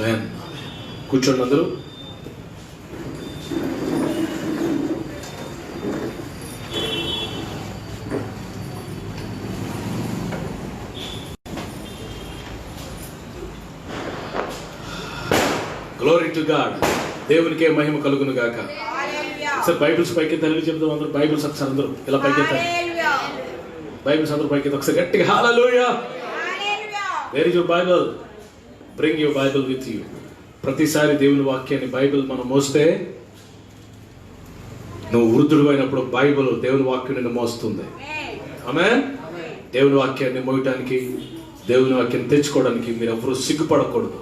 ఆమేన్. కూర్చోండి అందరూ. Glory to God. దేవునికే మహిమ కలుగును గాక. ఒకసారి బైబిల్స్ పైకి తల్లి చెప్తాం అందరూ. బైబిల్స్ ఒకసారి అందరూ ఇలా పైకి బైబిల్స్ అందరూ పైకి ఒకసారి గట్టిగా hallelujah. Where is your Bible? Bring your Bible with you. ప్రతిసారి దేవుని వాక్యాన్ని బైబిల్ మనం మోస్తే, నువ్వు వృద్ధుడు అయినప్పుడు బైబిల్ దేవుని వాక్యం నిన్ను మోస్తుంది. ఆమేన్. దేవుని వాక్యాన్ని మోయటానికి, దేవుని వాక్యాన్ని తెచ్చుకోవడానికి మీరు ఎవరు సిగ్గుపడకూడదు.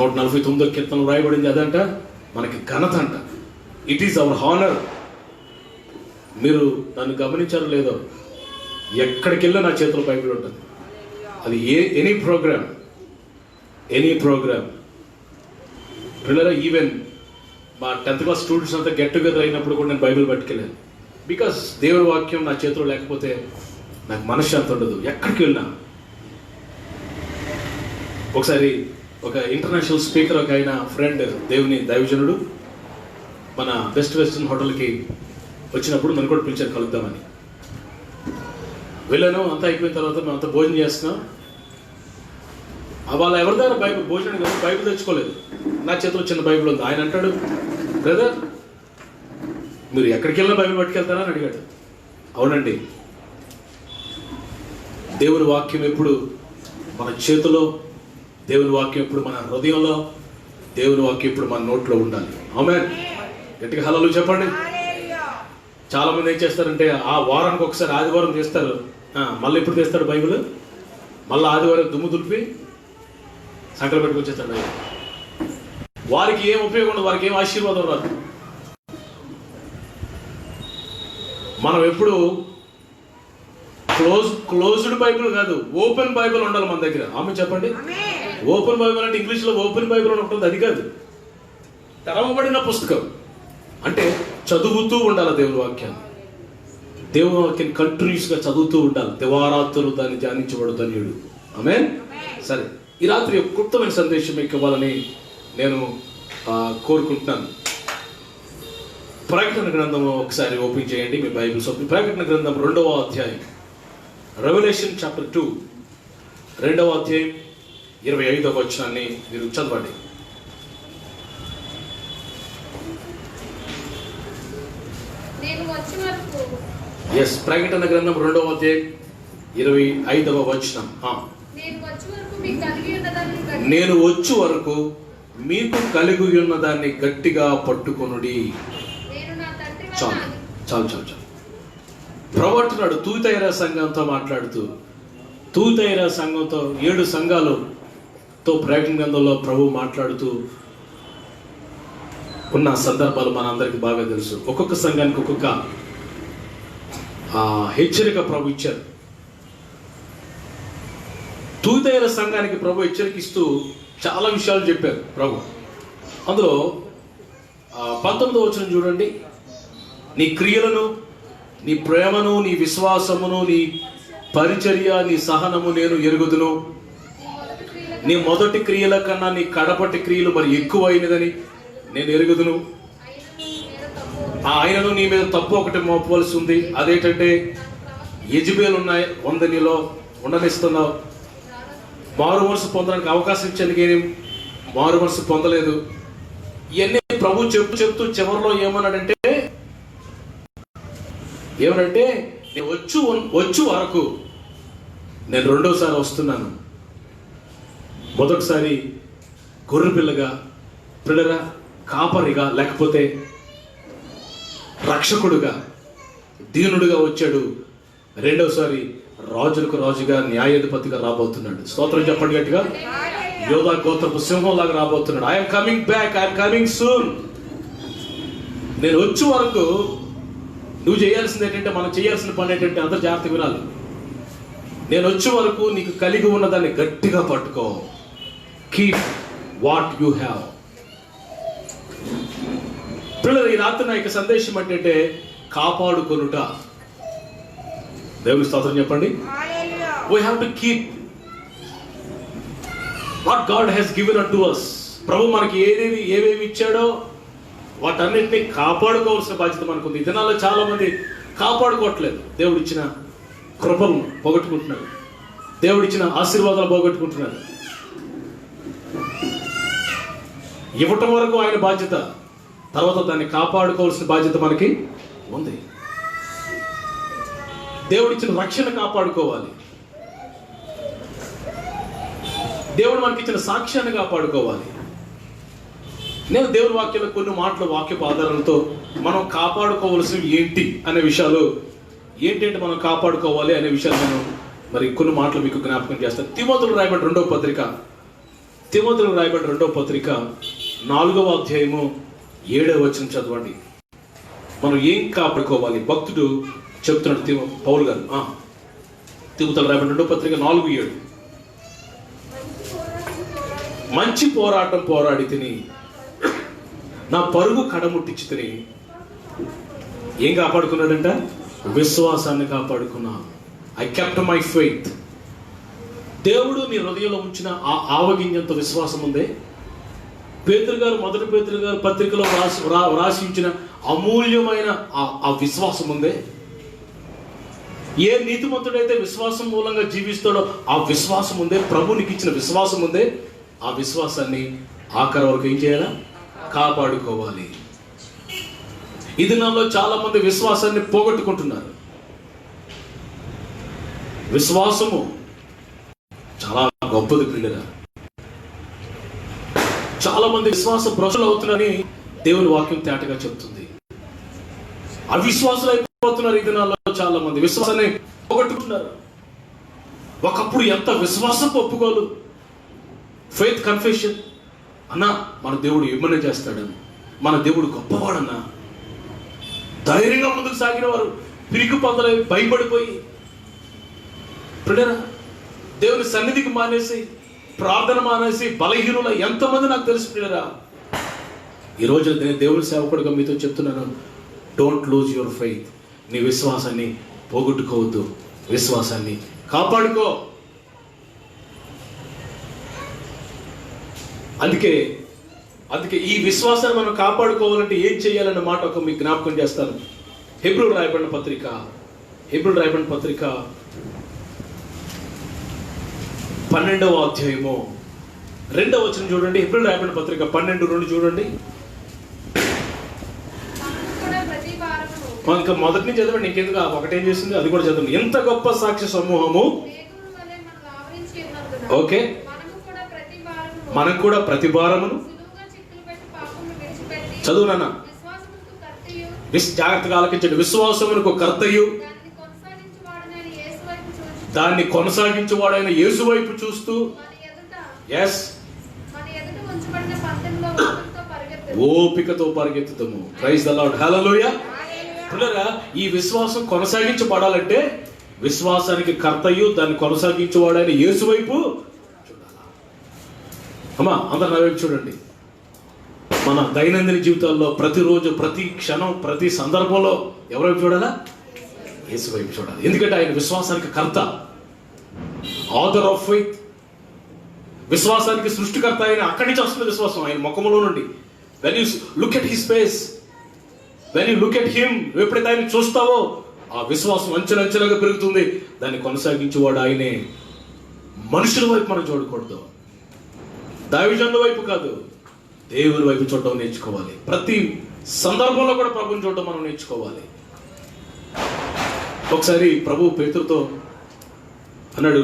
149వ కీర్తనలో రాయబడింది అదంట, మనకి ఘనత అంట. It is our honour. మీరు నన్ను గమనించారో లేదో, ఎక్కడికి వెళ్ళినా నా చేతిలో బైబిల్ ఉంటుంది. అది ఎనీ ప్రోగ్రామ్ పిల్లల, ఈవెన్ మా 10th క్లాస్ స్టూడెంట్స్ అంతా గెట్ టుగెదర్ అయినప్పుడు కూడా నేను బైబిల్ పట్టుకెళ్ళాను. బికాస్ దేవుని వాక్యం నా చేతిలో లేకపోతే నాకు మనశ్శాంతి ఉండదు ఎక్కడికి వెళ్ళినా. ఒకసారి ఒక ఇంటర్నేషనల్ స్పీకర్ ఒక ఆయన ఫ్రెండ్, దేవుని దైవజనుడు, మన బెస్ట్ వెస్టర్న్ హోటల్కి వచ్చినప్పుడు నన్ను కూడా పిలిచారు కలుద్దామని. వెళ్ళాను. అంతా అయిపోయిన తర్వాత మేము అంతా భోజనం చేస్తున్నాం. వాళ్ళ ఎవరి దగ్గర బైబిల్ భోజనం కానీ బైబిల్ తెచ్చుకోలేదు. నా చేతిలో చిన్న బైబిల్ ఉంది. ఆయన అంటాడు, బ్రదర్ మీరు ఎక్కడికి వెళ్ళినా బైబిల్ పట్టుకెళ్తారా అని అడిగాడు. అవునండి, దేవుని వాక్యం ఎప్పుడు మన చేతిలో, దేవుని వాక్యం ఎప్పుడు మన హృదయంలో, దేవుని వాక్యం ఎప్పుడు మన నోట్లో ఉండాలి. ఆమేన్. గట్టిగా హల్లెలూయా చెప్పండి. చాలా మంది ఏం చేస్తారంటే, ఆ వారానికి ఒకసారి ఆదివారం చేస్తారు, మళ్ళీ ఎప్పుడు తెస్తాడు బైబిల్, మళ్ళీ ఆదివారం దుమ్ము దులిపి సంకలు పెట్టుకొచ్చేస్తాడు బైబిల్. వారికి ఏం ఉపయోగం ఉండదు, వారికి ఏం ఆశీర్వాదం రాదు. మనం ఎప్పుడు క్లోజ్డ్ బైబిల్ కాదు, ఓపెన్ బైబిల్ ఉండాలి మన దగ్గర. ఆమె చెప్పండి. ఓపెన్ బైబిల్ అంటే ఇంగ్లీష్లో ఓపెన్ బైబిల్ అని ఉంటుంది, అది కాదు. తెరవబడిన పుస్తకం అంటే చదువుతూ ఉండాలి దేవుని వాక్యాన్ని. దేవుని వాక్యాన్ని కంటిన్యూస్గా చదువుతూ ఉండాలి. దివారాత్రులు దాన్ని ధ్యానించబడు ధన్యుడు. ఆమేన్. సరే, ఈ రాత్రి ఒక క్లుప్తమైన సందేశం మీకు ఇవ్వాలని నేను కోరుకుంటున్నాను. ప్రకటన గ్రంథం ఒకసారి ఓపెన్ చేయండి మీ బైబిల్స్. ప్రకటన గ్రంథం 2వ అధ్యాయం, రెవల్యూషన్ చాప్టర్ 2 2వ అధ్యాయం 25వ వచనాన్ని మీరు చదవండి. ప్రకటన గ్రంథం 2వ అధ్యాయం 25వ వచనం. నేను వచ్చి వరకు మీకు కలిగి ఉన్న దాన్ని గట్టిగా పట్టుకొనుడి. చాలు చాలు చాలు చాలు. ప్రభు అంటున్నాడు తూతైరా సంఘంతో మాట్లాడుతూ, తూతైరా సంఘంతో 7 సంఘాలతో ప్రకటన గ్రంథంలో ప్రభు మాట్లాడుతూ ఉన్న సందర్భాలు మనందరికీ బాగా తెలుసు. ఒక్కొక్క సంఘానికి ఒక్కొక్క హెచ్చరిక ప్రభు ఇచ్చారు. తూతైరా సంఘానికి ప్రభు హెచ్చరికిస్తూ చాలా విషయాలు చెప్పారు ప్రభు. అందులో 19వ వచనం చూడండి. నీ క్రియలను, నీ ప్రేమను, నీ విశ్వాసమును, నీ పరిచర్య, నీ సహనము నేను ఎరుగుదును. నీ మొదటి క్రియల కన్నా నీ కడపటి క్రియలు మరి ఎక్కువైనదని నేను ఎరుగుదును. ఆయనను నీ మీద తప్పు ఒకటి మోపవలసి ఉంది. అదేంటంటే యెజబెలు ఉంది, నీలో ఉండనిస్తున్నావు. మారు మనసు పొందడానికి అవకాశం ఇచ్చాను కానీ మారు మనసు పొందలేదు. ఇవన్నీ ప్రభు చెప్తూ చివరిలో ఏమన్నాడంటే నేను వచ్చు వరకు నేను రెండోసారి వస్తున్నాను. మొదటిసారి గొర్రె పిల్లగా, పిల్లరా కాపరిగా, లేకపోతే రక్షకుడుగా, దీనుడుగా వచ్చాడు. రెండోసారి రాజులకు రాజుగా, న్యాయాధిపతిగా రాబోతున్నాడు. స్తోత్రం చెప్పండి గట్టిగా. యోధా గోత్రపు సింహం లాగా రాబోతున్నాడు. I'm coming back, I'm coming soon. నేను వచ్చే వరకు నువ్వు చేయాల్సింది ఏంటంటే, మనం చేయాల్సిన పని ఏంటంటే, అందరూ జాగ్రత్త వినాలి. నేను వచ్చే వరకు నీకు కలిగి ఉన్నదాన్ని గట్టిగా పట్టుకో. Keep what you have. పిల్లలు, ఈ రాత్రి నా యొక్క సందేశం ఏంటంటే కాపాడుకొనుట. దేవుని స్తోత్రం చెప్పండి. We have to keep what God has given unto us. ప్రభు మనకి ఏవేవి ఇచ్చాడో వాటన్నిటిని కాపాడుకోవాల్సిన బాధ్యత మనకుంది. ఈ దినాల్లో చాలా మంది కాపాడుకోవట్లేదు. దేవుడు ఇచ్చిన కృపలను పోగొట్టుకుంటున్నారు, దేవుడు ఇచ్చిన ఆశీర్వాదాలు పోగొట్టుకుంటున్నారు. ఇవ్వటం వరకు ఆయన బాధ్యత, తర్వాత దాన్ని కాపాడుకోవాల్సిన బాధ్యత మనకి ఉంది. దేవుడిచ్చిన రక్షణ కాపాడుకోవాలి, దేవుడు మనకిచ్చిన సాక్ష్యాన్ని కాపాడుకోవాలి. నేను దేవుని వాక్యంలో కొన్ని మాటలు వాక్యపు ఆధారాలతో మనం కాపాడుకోవాల్సినవి ఏంటి అనే విషయాలు, ఏంటంటే మనం కాపాడుకోవాలి అనే విషయాలు నేను మరి కొన్ని మాటలు మీకు జ్ఞాపకం చేస్తాను. తిమోతికి రాయబడిన రెండవ పత్రిక 4వ అధ్యాయము 7వ వచనం చదవండి. మనం ఏం కాపాడుకోవాలి భక్తుడు చెప్తున్నాడు, పౌలు గారు. తిమోతికి రాయబడిన రెండవ పత్రిక 4:7. మంచి పోరాటం పోరాడి తిని నా పరుగు కడముట్టించి తిని ఏం కాపాడుకున్నాడంట? విశ్వాసాన్ని కాపాడుకున్నా. I kept my faith. దేవుడు నీ హృదయంలో ఉంచిన ఆ ఆవగింజంత విశ్వాసం ఉందే. మొదటి పేతురు గారు పత్రికలో రాసి ఉంచిన అమూల్యమైన ఆ విశ్వాసం ఉందే. ఏ నీతిమంతుడైతే విశ్వాసం మూలంగా జీవిస్తాడో ఆ విశ్వాసం ఉందే. ప్రభునికి ఇచ్చిన విశ్వాసం ఉందే. ఆ విశ్వాసాన్ని ఆఖరి వరకు ఏం చేయాలా? కాపాడుకోవాలి. ఈ దినాల్లో చాలా మంది విశ్వాసాన్ని పోగొట్టుకుంటున్నారు. విశ్వాసము చాలా గొప్పది పిల్లరా. చాలా మంది విశ్వాస భ్రష్టులు అవుతున్నారని దేవుని వాక్యం తేటగా చెప్తుంది. అవిశ్వాసులు అయిపోతున్నారు. ఈ దినాల్లో చాలా మంది విశ్వాసాన్ని పోగొట్టుకుంటున్నారు. ఒకప్పుడు ఎంత విశ్వాసం ఒప్పుకోలు, ఫెయిత్ కన్ఫెషన్ అన్నా, మన దేవుడు ఏమన్నా చేస్తాడని, మన దేవుడు గొప్పవాడన్నా ధైర్యంగా ముందుకు సాగిన వారు పిరికి పొందలై భయపడిపోయి ప్రియులారా దేవుని సన్నిధికి మానేసి, ప్రార్థన మానేసి బలహీనుల ఎంతమంది నాకు తెలుసు ప్రియులారా. ఈరోజు నేను దేవుని సేవకుడిగా మీతో చెప్తున్నాను, డోంట్ లూజ్ యువర్ ఫెయిత్. నీ విశ్వాసాన్ని పోగొట్టుకోవద్దు, విశ్వాసాన్ని కాపాడుకో. అందుకే ఈ విశ్వాసాన్ని మనం కాపాడుకోవాలంటే ఏం చేయాలన్న మాట ఒక మీకు జ్ఞాపకం చేస్తాను. హెబ్రీయులకు రాయబడిన పత్రిక 12వ అధ్యాయము 2వ వచనం చూడండి. హెబ్రీయులకు రాయబడిన పత్రిక 12:2 చూడండి. ఇంకా మొదటి నుంచి చదవండి, ఇంకెందుకు ఒకటేం చేస్తుంది అది కూడా చదవండి. ఎంత గొప్ప సాక్ష్య సమూహము. ఓకే, మనకు కూడా ప్రతి భారమును చదువు నాన్న, జాగ్రత్తగా ఆలకించండి. విశ్వాసమునకు కర్తయు దాన్ని కొనసాగించువాడైన యేసు వైపు చూస్తూ ఓపికతో పరిగెత్తుతాము. ప్రైజ్ ది లార్డ్, హల్లెలూయా. పిల్లరా, ఈ విశ్వాసం కొనసాగించబడాలంటే విశ్వాసానికి కర్తయు దాన్ని కొనసాగించువాడైన యేసు వైపు చూడాలా. అమ్మా, అందరు నా వైపు చూడండి. మన దైనందిన జీవితాల్లో ప్రతిరోజు, ప్రతి క్షణం, ప్రతి సందర్భంలో ఎవరి వైపు చూడాలా? యేసు వైపు చూడాలి. ఎందుకంటే ఆయన విశ్వాసానికి కర్త, ఆథర్ ఆఫ్ ఫెయిత్. విశ్వాసానికి సృష్టికర్త ఆయన. అక్కడి నుంచి వస్తుంది విశ్వాసం, ఆయన ముఖములో నుండి. When you look at his face, when you look at him, ఎప్పుడైతే ఆయన చూస్తావో ఆ విశ్వాసం అంచెలంచెలుగా పెరుగుతుంది. దాన్ని కొనసాగించేవాడు ఆయనే. మనుషుల వైపు మనం చూడకూడదు, దైవజనుల వైపు కాదు, దేవుని వైపు చూడడం నేర్చుకోవాలి. ప్రతి సందర్భంలో కూడా ప్రభుని చూడడం మనం నేర్చుకోవాలి. ఒకసారి ప్రభు పేతురుతో అన్నాడు,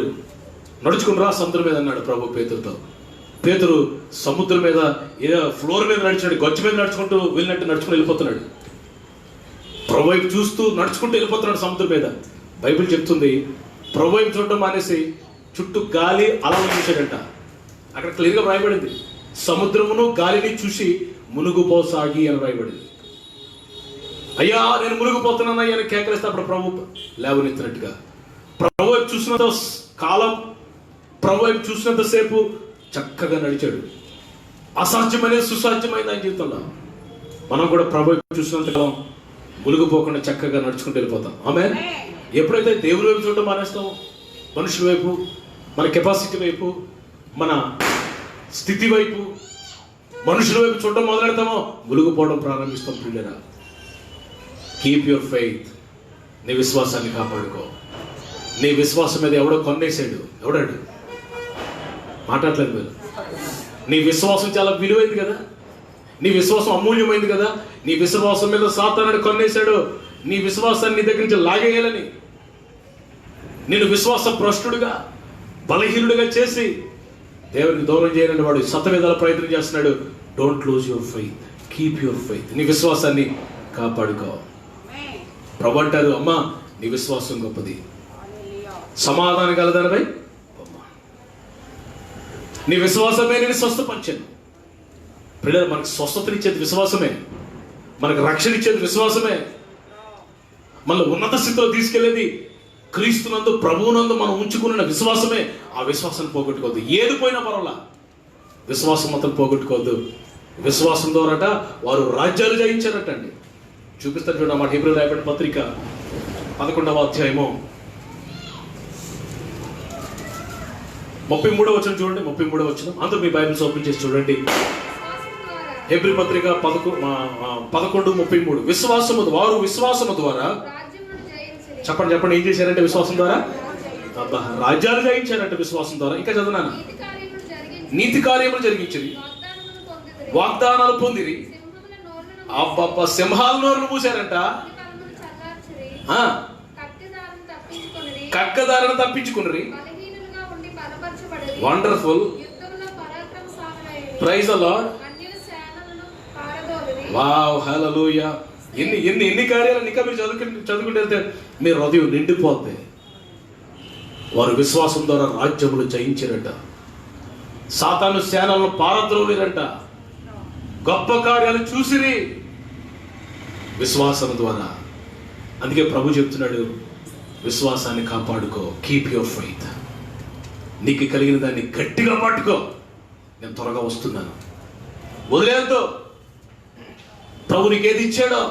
నడుచుకుని రా సముద్రం మీద అన్నాడు ప్రభు పేతురుతో. పేతురు సముద్రం మీద ఏదో ఫ్లోర్ మీద నడిచాడు, గచ్చు మీద నడుచుకుంటూ వెళ్ళినట్టు నడుచుకుని వెళ్ళిపోతున్నాడు. ప్రభు వైపు చూస్తూ నడుచుకుంటూ వెళ్ళిపోతున్నాడు సముద్రం మీద. బైబిల్ చెప్తుంది, ప్రభు వైపు చూడటం మానేసి చుట్టూ గాలి అలలు చూశాడంట. అక్కడ క్లియర్గా రాయబడింది, సముద్రమును గాలిని చూసి మునుగుపోసాగి అని రాయబడింది. అయ్యా నేను మునిగిపోతున్నాను అయ్యా అని కేకలేస్తే అప్పుడు ప్రభు లేవనెత్తినట్టుగా. ప్రభు వైపు చూసినంత కాలం, ప్రభు వైపు చూసినంతసేపు చక్కగా నడిచాడు. అసాధ్యమైనది సుసాధ్యమైంది ఆయన జీవితంలో. మనం కూడా ప్రభు వైపు చూసినంత కాలం మునిగిపోకుండా చక్కగా నడుచుకుంటూ వెళ్ళిపోతాం. ఆమేన్. ఎప్పుడైతే దేవుని వైపు చూడటం మానేస్తాం, మనుషుల వైపు, మన కెపాసిటీ వైపు, మన స్థితి వైపు, మనుషుల వైపు చూడటం మొదలెడతామో మునిగిపోవడం ప్రారంభిస్తాం. పిల్లరా, కీప్ యువర్ ఫెయిత్. నీ విశ్వాసాన్ని కాపాడుకో. నీ విశ్వాసం మీద ఎవడో కొన్నేసాడు. ఎవడాడు? మాట్లాడలేదు మీరు. నీ విశ్వాసం చాలా విలువైంది కదా, నీ విశ్వాసం అమూల్యమైంది కదా. నీ విశ్వాసం మీద సాతానుడు కొన్నేశాడు. నీ విశ్వాసాన్ని నీ దగ్గర నుంచి లాగేయాలని, నేను విశ్వాస భ్రష్టుడుగా, బలహీనుడిగా చేసి దేవునికి దూరం చేయాలని వాడు శతవిధాల ప్రయత్నం చేస్తున్నాడు. Don't lose your faith, keep your faith. నీ విశ్వాసాన్ని కాపాడుకో. ప్రభు అంటారు, అమ్మా నీ విశ్వాసం గొప్పది, సమాధానం కలదనపై నీ విశ్వాసమే నేను స్వస్థపరిచాను. పిల్లలు, మనకు స్వస్థతనిచ్చేది విశ్వాసమే, మనకు రక్షణ ఇచ్చేది విశ్వాసమే, మనల్ని ఉన్నత స్థితిలో తీసుకెళ్లేది క్రీస్తునందు, ప్రభువునందు మనం ఉంచుకున్న విశ్వాసమే. ఆ విశ్వాసాన్ని పోగొట్టుకోవద్దు. ఏది పోయినా పర్వాలా, విశ్వాసం మాత్రం పోగొట్టుకోవద్దు. విశ్వాసం ద్వారాట వారు రాజ్యాలు జయించారట అండి. చూపిస్తారు చూడ మాట. హెబ్రీయులకు రాయబడిన పత్రిక 11వ అధ్యాయము 33వ వచనం చూడండి. 33వ వచనం. అందరూ మీ బైబిల్స్ ఓపెన్ చేసి చూడండి. హెబ్రీ పత్రిక 11:33. విశ్వాసము, వారు విశ్వాసము ద్వారా, చెప్పండి చెప్పండి, ఏం చేశారంటే విశ్వాసం ద్వారా రాజ్యాలు జయించారంటే విశ్వాసం ద్వారా. ఇంకా చదవనా? నీతి కార్యములు జరిగించింది, వాగ్దానాలు పొందిరి, అబ్బబ్బా సింహాల నోరును మూసారంట, కక్కదారిని తప్పించుకుని. Wonderful, praise the Lord, wow, hallelujah. ఎన్ని కార్యాలు ఇంకా మీరు చదువుకుంటే వెళ్తే మీ హృదయం నిండిపోతే. వారు విశ్వాసం ద్వారా రాజ్యములు జయించారట, సాతాను సేనలను పారద్రోలిరంట, గొప్ప కార్యాలు చూసిరి విశ్వాసం ద్వారా. అందుకే ప్రభు చెప్తున్నాడు, విశ్వాసాన్ని కాపాడుకో, కీప్ యువర్ ఫెయిత్. నీకు కలిగిన దాన్ని గట్టిగా పట్టుకో. నేను త్వరగా వస్తున్నాను, వదిలేద్దు. ప్రభు నీకు ఏది ఇచ్చాడో,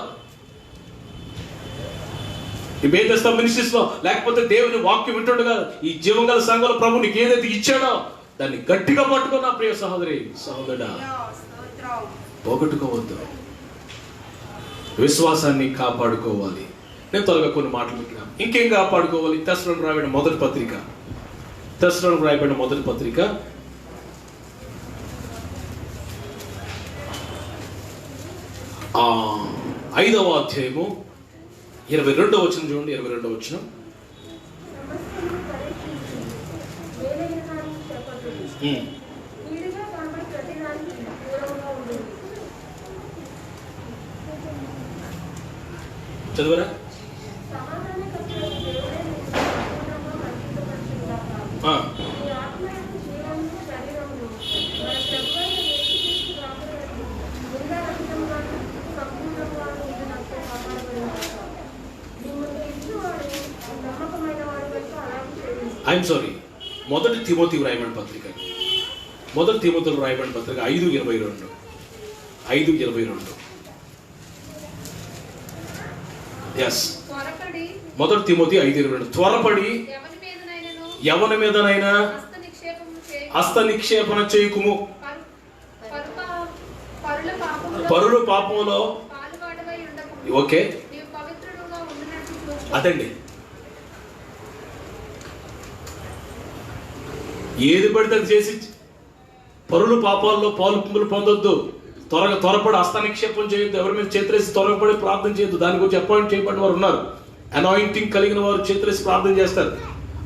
ఈ బేతస్తా మినిస్ట్రీస్ లో, లేకపోతే దేవుని వాక్యం వింటుండగా ఈ జీవంగల సంఘంలో ప్రభు నీకు ఏదైతే ఇచ్చాడో దాన్ని గట్టిగా పట్టుకో. నా ప్రియ సహోదరి సహోదరుడా, పోగొట్టుకోవద్దు. విశ్వాసాన్ని కాపాడుకోవాలి. నేను త్వరగా కొన్ని మాటలు పెట్టినాను. ఇంకేం కాపాడుకోవాలి? తెస్సలోనికీయులకు రాయబడిన మొదటి పత్రిక, తెస్సలోనికీయులకు రాయబడిన మొదటి పత్రిక 5వ అధ్యాయము 22వ వచనం చూడండి. 22వ వచనం. చదువురా. ఐఎమ్ సారీ, మొదటి తిమోతికి రాయబడిన పత్రిక, మొదటి తిమోతికి రాయబడిన పత్రిక 5:22. 5:22. ఎస్, మొదటి తిమోతి 5:22. త్వరపడి ఎవరి మీదనైనా హస్త నిక్షేపణ చేయకుము, పరుల పాపములో. ఓకే, అదండి. ఏది పడితే అది చేసి పరుల పాపాల్లో పాలు పొందొద్దు. త్వరపడి హస్త నిక్షేపం చేయొద్దు. ఎవరి మీద చేతులేసి త్వరపడి ప్రార్థన చేయొద్దు. దాని గురించి అపాయింట్ చేయబడిన వారు ఉన్నారు, అనాయింటింగ్ కలిగిన వారు చేతులేసి ప్రార్థన చేస్తారు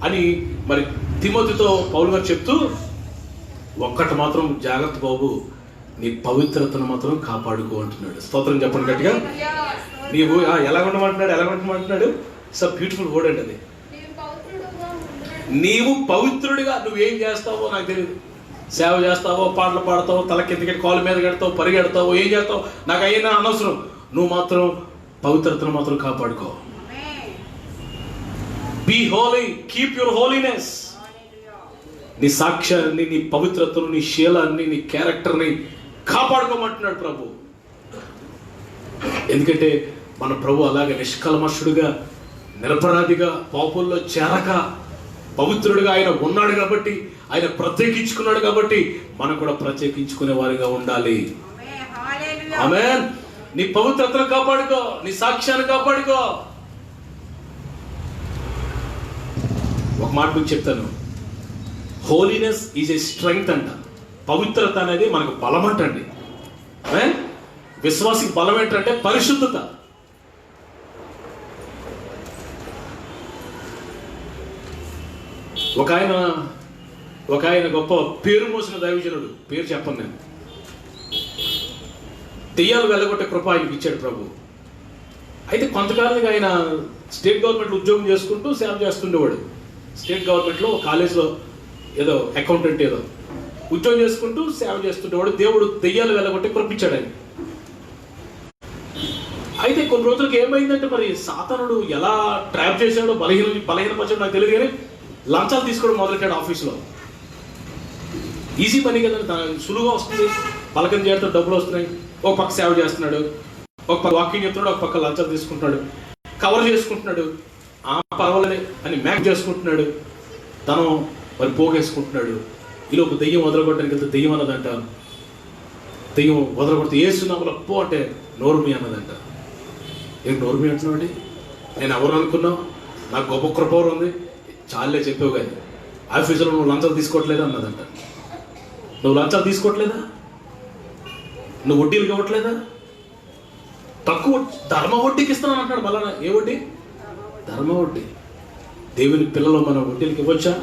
అని మరి తిమోతితో పౌలు గారు చెప్తూ, ఒక్కటి మాత్రం జాగ్రత్త బాబు, నీ పవిత్రతను మాత్రం కాపాడుకో అంటున్నాడు. స్తోత్రం చెప్పండి గట్టిగా. నీవు ఎలా ఉండమంటున్నాడు? ఇట్స్ అ బ్యూటిఫుల్ వర్డ్ అండి అది. నీవు పవిత్రుడిగా, నువ్వేం చేస్తావో నాకు తెలియదు. సేవ చేస్తావో, పాటలు పాడతావో, తల కిందకి కాలు మీద కడతావు, పరిగెడతావో, ఏం చేస్తావు నాకు అయినా అనవసరం. నువ్వు మాత్రం పవిత్రతను మాత్రం కాపాడుకో. Be holy, keep your holiness. నీ సాక్ష్యాన్ని, నీ పవిత్రతను, నీ శీలాన్ని, నీ క్యారెక్టర్ని కాపాడుకోమంటున్నాడు ప్రభు. ఎందుకంటే మన ప్రభు అలాగే నిష్కల్మషుడుగా, నిరపరాధిగా, పాపుల్లో చేరక పవిత్రుడిగా ఆయన ఉన్నాడు కాబట్టి ఆయన ప్రత్యేకించుకున్నాడు కాబట్టి మనం కూడా ప్రత్యేకించుకునే వారిగా ఉండాలి. ఆమేన్. నీ పవిత్రతను కాపాడుకో, నీ సాక్ష్యాన్ని కాపాడుకో. ఒక మాట మీకు చెప్తాను, హోలీనెస్ ఈజ్ ఏ స్ట్రెంగ్త్ అంట. పవిత్రత అనేది మనకు బలం అంటండి. విశ్వాసికి బలం ఏంటంటే పరిశుద్ధత. ఒక ఆయన గొప్ప పేరు మోసిన దైవజనుడు, పేరు చెప్పను నేను, దెయ్యాలు వెళ్ళగొట్టే కృప ఆయనకి ఇచ్చాడు ప్రభు. అయితే కొంతకాలంగా ఆయన స్టేట్ గవర్నమెంట్లో ఉద్యోగం చేసుకుంటూ సేవ చేస్తుండేవాడు. స్టేట్ గవర్నమెంట్లో కాలేజ్లో ఏదో అకౌంటెంట్ ఏదో ఉద్యోగం చేసుకుంటూ సేవ చేస్తుండేవాడు. దేవుడు దెయ్యాలు వెళ్ళగొట్టే కృప ఇచ్చాడు ఆయన. అయితే కొన్ని రోజులకి ఏమైందంటే మరి సాతానుడు ఎలా ట్రాప్ చేశాడో, బలహీనపరిచాడో నాకు తెలియదు, కానీ లంచాలు తీసుకోవడం మొదలెట్టాడు ఆఫీస్లో. ఈజీ పని కదండి, సులువుగా వస్తుంది, పలకం చేయడంతో డబ్బులు వస్తున్నాయి. ఒక పక్క సేవ చేస్తున్నాడు, ఒక పక్క వాకింగ్ చెప్తున్నాడు, ఒక పక్క లంచాలు తీసుకుంటున్నాడు, కవర్ చేసుకుంటున్నాడు, పర్వాలేదు అని మ్యాక్ చేసుకుంటున్నాడు, తను మరి పోగేసుకుంటున్నాడు. ఈలోపు దెయ్యం వదలగొట్టడానికి వెళ్తే దెయ్యం అన్నదంట, దెయ్యం వదలగొడితే ఏసునామలో పో అంటే నోరుమి అన్నదంట. ఏం నోరుమి అంటున్నావు? నేను ఎవరు అనుకున్నావు? నాకు గొప్ప కృపవరం ఉంది, చాలే చెప్పావు కానీ ఆఫీసులో నువ్వు లంచాలు తీసుకోవట్లేదా అన్నదంట. నువ్వు లంచాలు తీసుకోవట్లేదా? నువ్వు వడ్డీలకు ఇవ్వట్లేదా? తక్కువ ధర్మ వడ్డీకి ఇస్తున్నాను అంటాడు. మళ్ళా ఏ వడ్డీ? ధర్మ వడ్డీ. దేవుని పిల్లలు మనం వడ్డీలకు ఇవ్వచ్చా?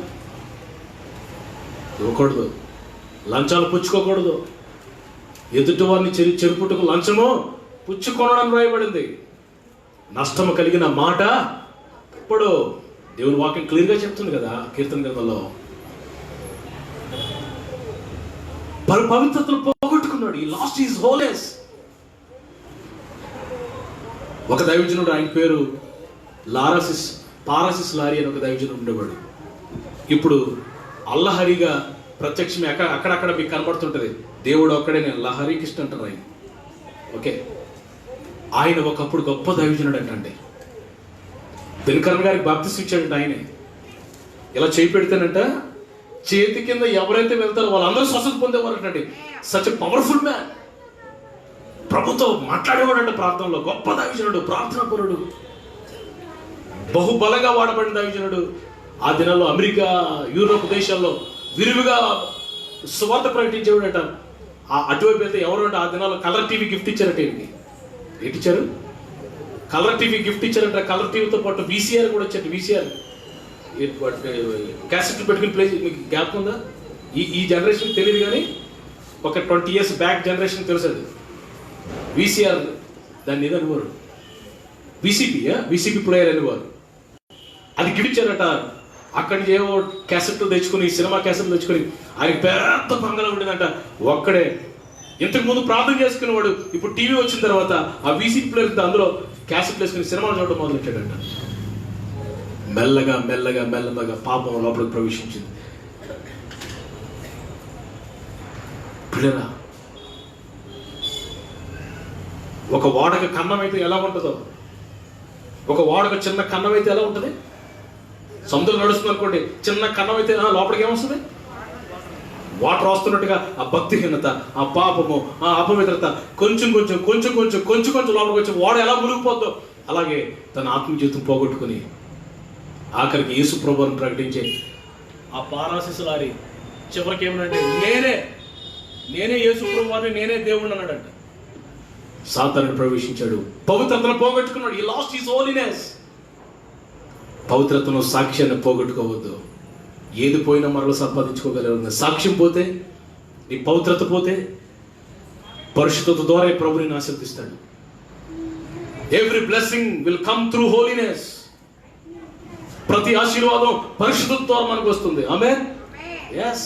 ఇవ్వకూడదు. లంచాలు పుచ్చుకోకూడదు. ఎదుటి వారిని చెరుపుటకు లంచము పుచ్చుకొనడం రాయబడింది. నష్టము కలిగిన మాట ఇప్పుడు దేవుని వాక్యం క్లియర్గా చెప్తుంది కదా కీర్తన గ్రంథంలో. పవిత్రతను పోగొట్టుకున్నాడు. ఈ లాస్ట్ ఈజ్ హోలీనెస్. ఒక దైవజనుడు, ఆయన పేరు పారసిస్ లారీ అని ఒక దైవజనుడు ఉండేవాడు. ఇప్పుడు అల్లహరిగా ప్రత్యక్షమే అక్కడక్కడ మీకు కనబడుతుంటది. దేవుడు ఒక్కడే, నేను లహరి కృష్ణ అంటారు ఆయన. ఓకే, ఆయన ఒకప్పుడు గొప్ప దైవజనుడు అంటే దినకరన్ గారికి బాప్తిసం ఇచ్చాడంట. ఆయనే ఇలా చేయి పెడితేనంట చేతి కింద ఎవరైతే వెళ్తారో వాళ్ళందరూ స్వస్థత పొందేవారంటే. Such a powerful man. ప్రభుతో మాట్లాడేవాడంట ప్రార్థనలో. గొప్ప దైవజనుడు, ప్రార్థనాపరుడు, బహుబలంగా వాడబడిన దైవజనుడు. ఆ దినాల్లో అమెరికా, యూరోప్ దేశాల్లో విరివిగా సువార్త ప్రకటించేవాడట. అటువైపు అయితే ఎవరు అంటే ఆ దినాల్లో కలర్ టీవీ గిఫ్ట్ ఇచ్చారట. ఏంటి ఇచ్చారు? కలర్ టీవీ గిఫ్ట్ ఇచ్చారంట. కలర్ టీవీతో పాటు వీసీఆర్ కూడా వచ్చారు. వీసీఆర్ క్యాసెట్లు పెట్టుకుని ప్లే, మీకు జ్ఞాపకం ఉందా? ఈ జనరేషన్ తెలియదు కానీ ఒక 20 years బ్యాక్ జనరేషన్ తెలుసు. అది వీసీఆర్, దాన్ని ఏదో అనేవారు, వీసీపీ ప్లేయర్ అనేవారు. అది గిఫ్ట్ ఇచ్చారట. అక్కడి నుంచి ఏవో క్యాసెట్లు తెచ్చుకుని, సినిమా క్యాసెట్లు తెచ్చుకుని, ఆయనకి పెద్ద బంగళ ఉండేదంట. ఒక్కడే ఇంతకు ముందు ప్రార్థన చేసుకునేవాడు. ఇప్పుడు టీవీ వచ్చిన తర్వాత ఆ వీసీపీ ప్లేయర్ అందులో క్యాసెట్లు వేసుకుని సినిమాలు చూడడం మొదలెట్టాడంట. మెల్లగా పాపం లోపలికి ప్రవేశించింది. పిల్లరా, ఒక వాడక కన్నం అయితే ఎలా ఉంటుందో, ఒక వాడక చిన్న కన్నం అయితే ఎలా ఉంటుంది? సముద్రం నడుస్తుంది అనుకోండి, చిన్న కన్నం అయితే లోపలికి ఏమొస్తుంది? వాటర్ వస్తున్నట్టుగా ఆ భక్తిహీనత, ఆ పాపము, ఆ అపవిత్రత కొంచెం లోపలికి వచ్చి వాడు ఎలా మునిగిపోద్దో అలాగే తన ఆత్మ జీవితం పోగొట్టుకుని ఆఖరికి యేసు ప్రభువుని ప్రకటించే ఆ పారాసిస్ లారీ చివరికి ఏమనంటే నేనే యేసు ప్రభువుని, నేనే దేవుడిని అన్నాడంట. సాతానుడు ప్రవేశించాడు, పవిత్రతను పోగొట్టుకున్నాడు. ఈ లాస్ట్ ఈజ్ హోలీనెస్. పవిత్రతను, సాక్ష్యాన్ని పోగొట్టుకోవద్దు. ఏది పోయినా మరలా సంపాదించుకోగలరు. సాక్ష్యం పోతే, నీ పవిత్రత పోతే, పరిశుద్ధత ద్వారా ప్రభుని ఆశీర్వదిస్తాడు. Every blessing will come through holiness. ప్రతి ఆశీర్వాదం పరిశుద్ధత ద్వారా మనకు వస్తుంది. ఆమేన్. yes.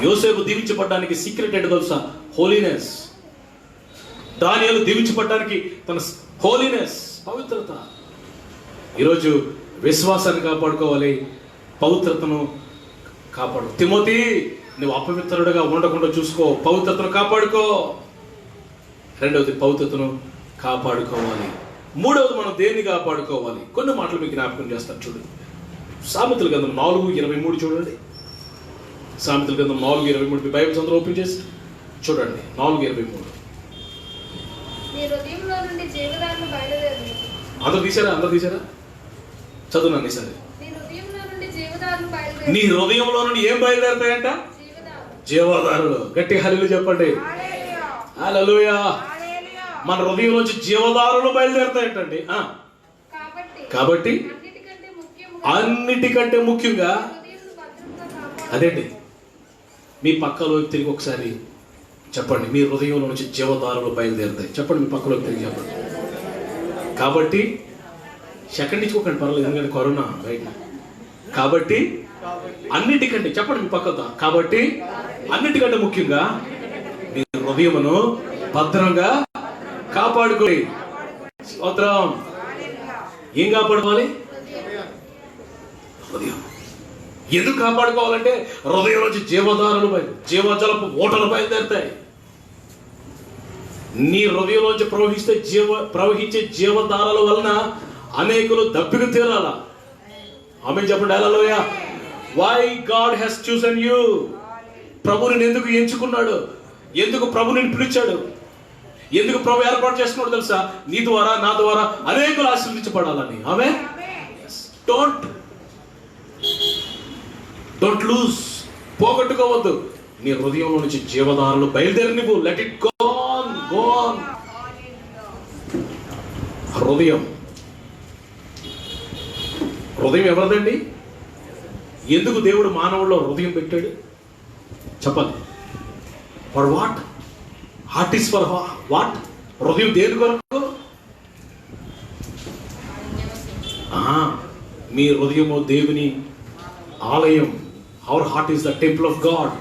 యోసేపు దీవించబడ్డానికి సీక్రెట్ ఏంటో తెలుసా? హోలీనెస్. దానియేలు దీవించబడ్డానికి తన హోలీనెస్, పవిత్రత. ఈరోజు విశ్వాసాన్ని కాపాడుకోవాలి, పవిత్రతను కాపాడు. తిమోతి, నువ్వు అపవిత్రుడుగా ఉండకుండా చూసుకో, పవిత్రతను కాపాడుకో. రెండవది, పవిత్రతను కాపాడుకోవాలి. మూడవది, మనం దేన్ని కాపాడుకోవాలి? కొన్ని మాటలు మీకు జ్ఞాపకం చేస్తాను చూడండి. సామెతల గ్రంథం 4:23 చూడండి. సామెతల గ్రంథం 4:23. బైబిల్స్ అందరూ ఓపెన్ చేసి చూడండి. 4:23. అందరూ తీసారా? చదువునండి సరే. నీ హృదయంలో నుండి ఏం బయలుదేరుతాయంట? జీవదారులు. గట్టి హల్లెలూయా చెప్పండి. హల్లెలూయా. మన హృదయంలోంచి జీవదారులు బయలుదేరుతాయంటండి. కాబట్టి అన్నిటికంటే ముఖ్యంగా అదేంటి, మీ పక్కలో తిరిగి ఒకసారి చెప్పండి. మీ హృదయంలో నుంచి జీవదారులు బయలుదేరుతాయి. చెప్పండి, మీ పక్కలో తిరిగి చెప్పండి. కాబట్టి సెకండ్ ఇచ్చుకోకండి, పర్వాలేదు, ఎందుకంటే కరోనా బయట. కాబట్టి అన్నిటికంటే చెప్పండి మీ పక్కతో. కాబట్టి అన్నిటికంటే ముఖ్యంగా మీ హృదయమును భద్రంగా కాపాడుకోండి. స్తోత్రం. ఏం కాపాడుకోవాలి? హృదయం. ఎందుకు కాపాడుకోవాలంటే హృదయం నుంచి జీవధారలు జీవజలపు ఓటలు బయలుదేరుతాయి. నీ హృదయంలోంచి ప్రవహించే జీవధారల వలన అనేకులు దప్పిక తీరాల. ఆమేన్ చెప్పండి. Hallelujah. Why God has chosen you. ప్రభు నిన్ను ఎందుకు ఎంచుకున్నాడు? ఎందుకు ప్రభు నిన్ను పిలిచాడు? ఎందుకు ప్రభు ఏర్పాటు చేసుకున్నాడు తెలుసా? నీ ద్వారా, నా ద్వారా అనేకులు ఆశీర్వదించబడాలని. ఆమేన్. Don't lose. పోగొట్టుకోవద్దు. నీ హృదయంలో నుంచి జీవధారలు బయలుదేరి నువ్వు లెట్ ఇట్ గో ఆన్. హృదయం ఎవరిదండి? ఎందుకు దేవుడు మానవుల్లో హృదయం పెట్టాడు చెప్పండి. For what? Heart is for what? హృదయం దేని కొరకు? మీ హృదయము దేవుని ఆలయం. Our heart is the temple of God.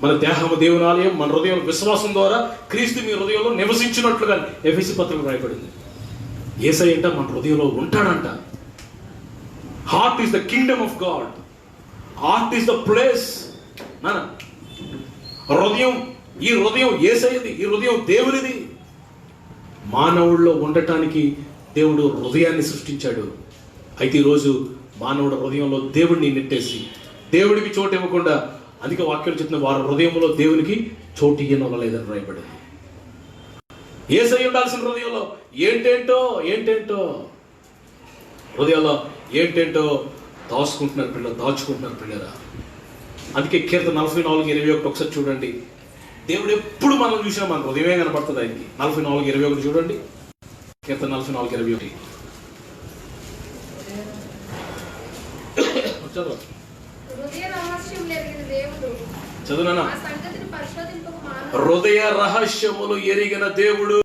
మన దేహము దేవుని ఆలయం. మన హృదయం విశ్వాసం ద్వారా క్రీస్తు మీ హృదయంలో నివసించినట్లుగా ఎఫెసీ పత్రికలో రాయబడింది. యేసయ్య అంట మన హృదయంలో ఉంటాడంట. Heart is the kingdom of God. Heart is the place. హృదయం, ఈ హృదయం యేసయ్యది, ఈ హృదయం దేవునిది. మానవుల్లో ఉండటానికి దేవుడు హృదయాన్ని సృష్టించాడు. అయితే ఈరోజు మానవుడు హృదయంలో దేవుడిని నెట్టేసి దేవుడికి చోటు ఇవ్వకుండా, అందుకే వాక్యాలు చెప్తున్న వారి హృదయంలో దేవునికి చోటు ఇవ్వలేదని రాయబడింది. యేసయ్య ఉండాల్సిన హృదయంలో ఏంటేంటో హృదయంలో ఏంటేంటో దాచుకుంటున్నారు పిల్లరా. అందుకే కీర్తన 44:21 ఒకసారి చూడండి. దేవుడు ఎప్పుడు మనం చూసినా మన హృదయమే కనపడుతుంది ఆయనకి. 44:21 చూడండి. కీర్తన 44:21 చదువునా? హృదయ రహస్యములు ఎరిగిన దేవుడు.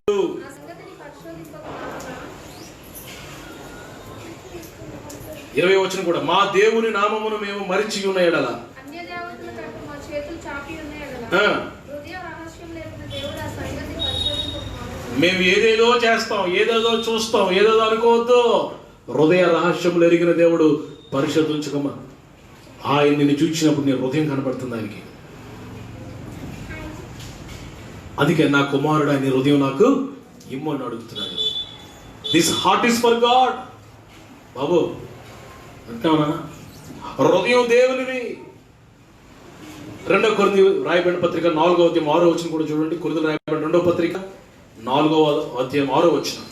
ఇరవై వచనం కూడా, మా దేవుని నామమును మేము మరిచి ఉన్న ఎడల. మేము ఏదేదో చేస్తాం, ఏదేదో చూస్తాం, ఏదేదో అనుకోవద్దు. హృదయ రహస్యములు ఎరిగిన దేవుడు పరిశోధించుకోమా. ఆయన నిన్ను చూసినప్పుడు నీ హృదయం కనబడుతుంది ఆయనకి. అందుకే నా కుమారుడు ఆయన హృదయం నాకు ఇమ్మని అడుగుతున్నాడు. This heart is for God. బాబు అంటావునా? హృదయం దేవునిది. 2 కొరింథీ రాయబడిన పత్రిక 4వ అధ్యాయం 6వ వచనం కూడా చూడండి. కొరింథీయులకు రాయబడిన 2వ పత్రిక 4వ అధ్యాయం 6వ వచనం.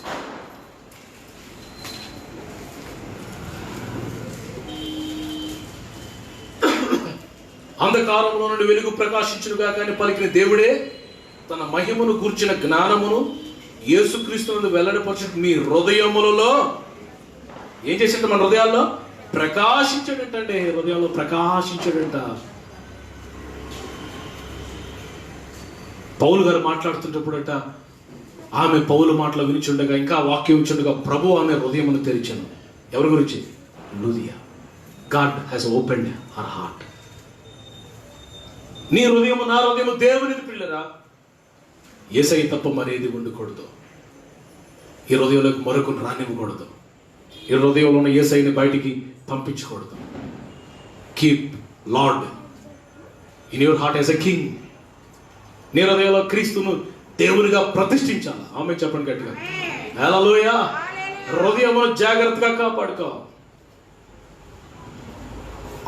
అంధకారంలో నుండి వెలుగు ప్రకాశించునుగా కానీ పలికిన దేవుడే తన మహిమను గూర్చిన జ్ఞానమును యేసుక్రీస్తును వెల్లడిపరచు మీ హృదయములలో ఏం చేసిండు? మన హృదయాల్లో ప్రకాశించాడంటే, హృదయంలో ప్రకాశించాడంట. పౌలు గారు మాట్లాడుతుంటప్పుడట, ఆమె పౌలు మాటలు వినిచుండగా, ఇంకా వాక్యం వినిచుండగా ప్రభు ఆమె హృదయమును తెరిచాను. ఎవరి గురించి? Lydia. God has opened her heart. నీ హృదయము, నా హృదయము దేవునిది పిల్లరా. యేసయ్య తప్ప మరేది ఉండకూడదు. ఈ హృదయంలోకి మరొకరు రానివ్వకూడదు. ఈ హృదయంలో ఉన్న యేసయ్యని బయటికి పంపించకూడదు. Keep Lord in your heart as a king. నీ హృదయంలో క్రీస్తును దేవునిగా ప్రతిష్ఠించాలి. ఆమె చెప్పండి గట్టిగా. హల్లెలూయా. హృదయమును జాగ్రత్తగా కాపాడుకో.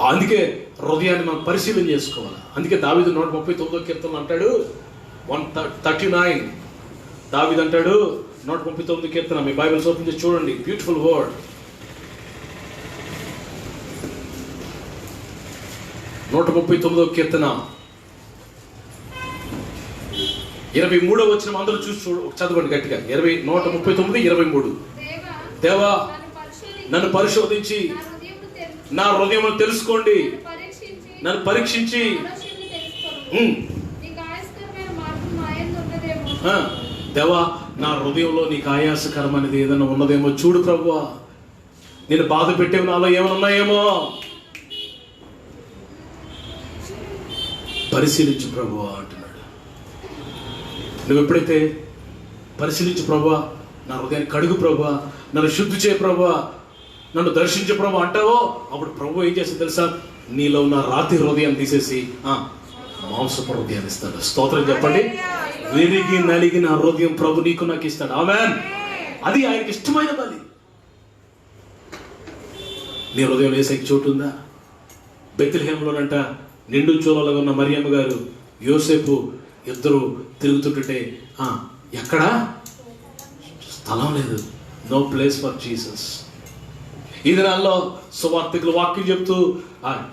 అందుకే హృదయాన్ని మనం పరిశీలన చేసుకోవాలి. అందుకే దావీదు 139వ కీర్తనలో అంటాడు, 139 దావీదు అంటాడు, 139 కీర్తన, మీ బైబిల్స్ ఓపెన్ చేసి చూడండి, బ్యూటిఫుల్ వర్డ్. 139వ కీర్తన 23వ వచనం అందరూ చూసి చదవండి గట్టిగా. 139:23. దేవా నన్ను పరిశోధించి నా హృదయం తెలుసుకోండి, నన్ను పరీక్షించి దేవా నా హృదయంలో నీకు ఆయాసకరమైనది ఏదైనా ఉన్నదేమో చూడు ప్రభువా, నేను బాధ పెట్టేవి నాలో ఏమైనా ఉన్నాయేమో పరిశీలించు ప్రభువా అంటున్నాడు. నువ్వు ఎప్పుడైతే పరిశీలించు ప్రభువా, నా హృదయాన్ని కడుగు ప్రభువా, నన్ను శుద్ధి చేయ ప్రభువా, నన్ను దర్శించే ప్రభు అంటావో, అప్పుడు ప్రభు ఏం చేస్తుంది తెలుసా, నీలో ఉన్న రాతి హృదయాన్ని తీసేసి మాంసపు హృదయాన్ని ఇస్తాడు. స్తోత్రం చెప్పండి. విరిగి నలిగిన హృదయం ప్రభు నీకు నాకు ఇస్తాడు. ఆమేన్. అది ఆయనకి ఇష్టమైన బలి. నీ హృదయంలో యేసయ్యకి చోటు ఉందా? బెత్లెహేంలోనంట నిండు చూలలుగా ఉన్న మరియమ్మ గారు, యోసేపు ఇద్దరు తిరుగుతుంటే ఎక్కడా స్థలం లేదు. No place for Jesus. ఈ దినాల్లో సువార్తికులు వాక్యం చెప్తూ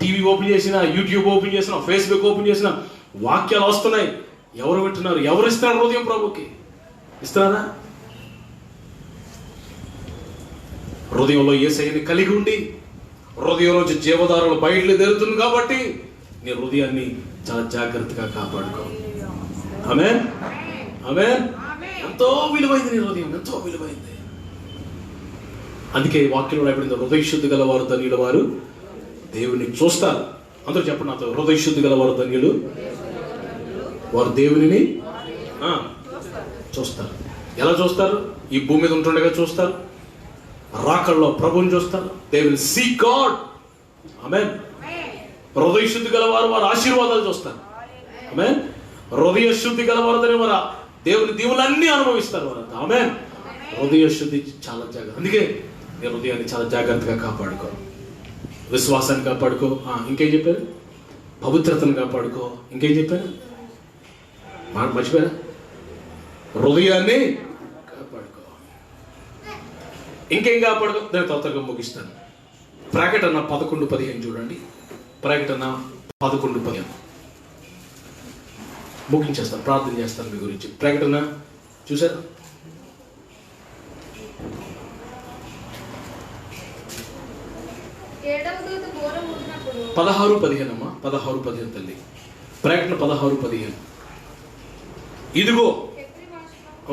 టీవీ ఓపెన్ చేసిన, యూట్యూబ్ ఓపెన్ చేసిన, ఫేస్బుక్ ఓపెన్ చేసిన వాక్యాలు వస్తున్నాయి. ఎవరు వింటున్నారు? ఎవరు ఇస్తున్నారు హృదయం ప్రభుకి? ఇస్తున్నారా? హృదయంలో యేసయ్యని కలిగి ఉండి హృదయంలోంచి జీవధారలు బయటలు తెరుతుంది కాబట్టి నీ హృదయాన్ని చాలా జాగ్రత్తగా కాపాడుకో. ఆమేన్, ఆమేన్. ఎంతో విలువైంది నీ హృదయం, ఎంతో విలువైంది. అందుకే వాక్యంలో రాయబడింది, హృదయ శుద్ధి గలవారు ధన్యులు, వారు దేవుని చూస్తారు. అందరూ చెప్పండి నాతో, హృదయ శుద్ధి గలవారు ధన్యులు, వారు దేవునిని చూస్తారు. ఎలా చూస్తారు? ఈ భూమి మీద ఉంటుండగా చూస్తారు, రాకల్లో ప్రభుని చూస్తారు. They will see God. Amen. హృదయ శుద్ధి గలవారు వారు ఆశీర్వాదాలు చూస్తారు. ఆమేన్. హృదయ శుద్ధి గలవారు వారు దేవుని దీవులన్నీ అనుభవిస్తారు వారు. ఆమేన్. హృదయ శుద్ధి చాలా జాగ్రత్త. అందుకే నీ హృదయాన్ని చాలా జాగ్రత్తగా కాపాడుకో, విశ్వాసాన్ని కాపాడుకో. ఇంకేం చెప్పారు? పవిత్రతను కాపాడుకో. ఇంకేం చెప్పారు? మర్చిపోయారా? హృదయాన్ని కాపాడుకో. ఇంకేం కాపాడుకో? దాన్ని తొందరగా ముగిస్తాను. ప్రకటన 11:15 చూడండి. ప్రకటన 11:15 ముగించేస్తాను, ప్రార్థన చేస్తాను మీ గురించి. ప్రకటన చూసారా? అమ్మా 16:15 తల్లి. ప్రకటన 16:15. ఇదిగో,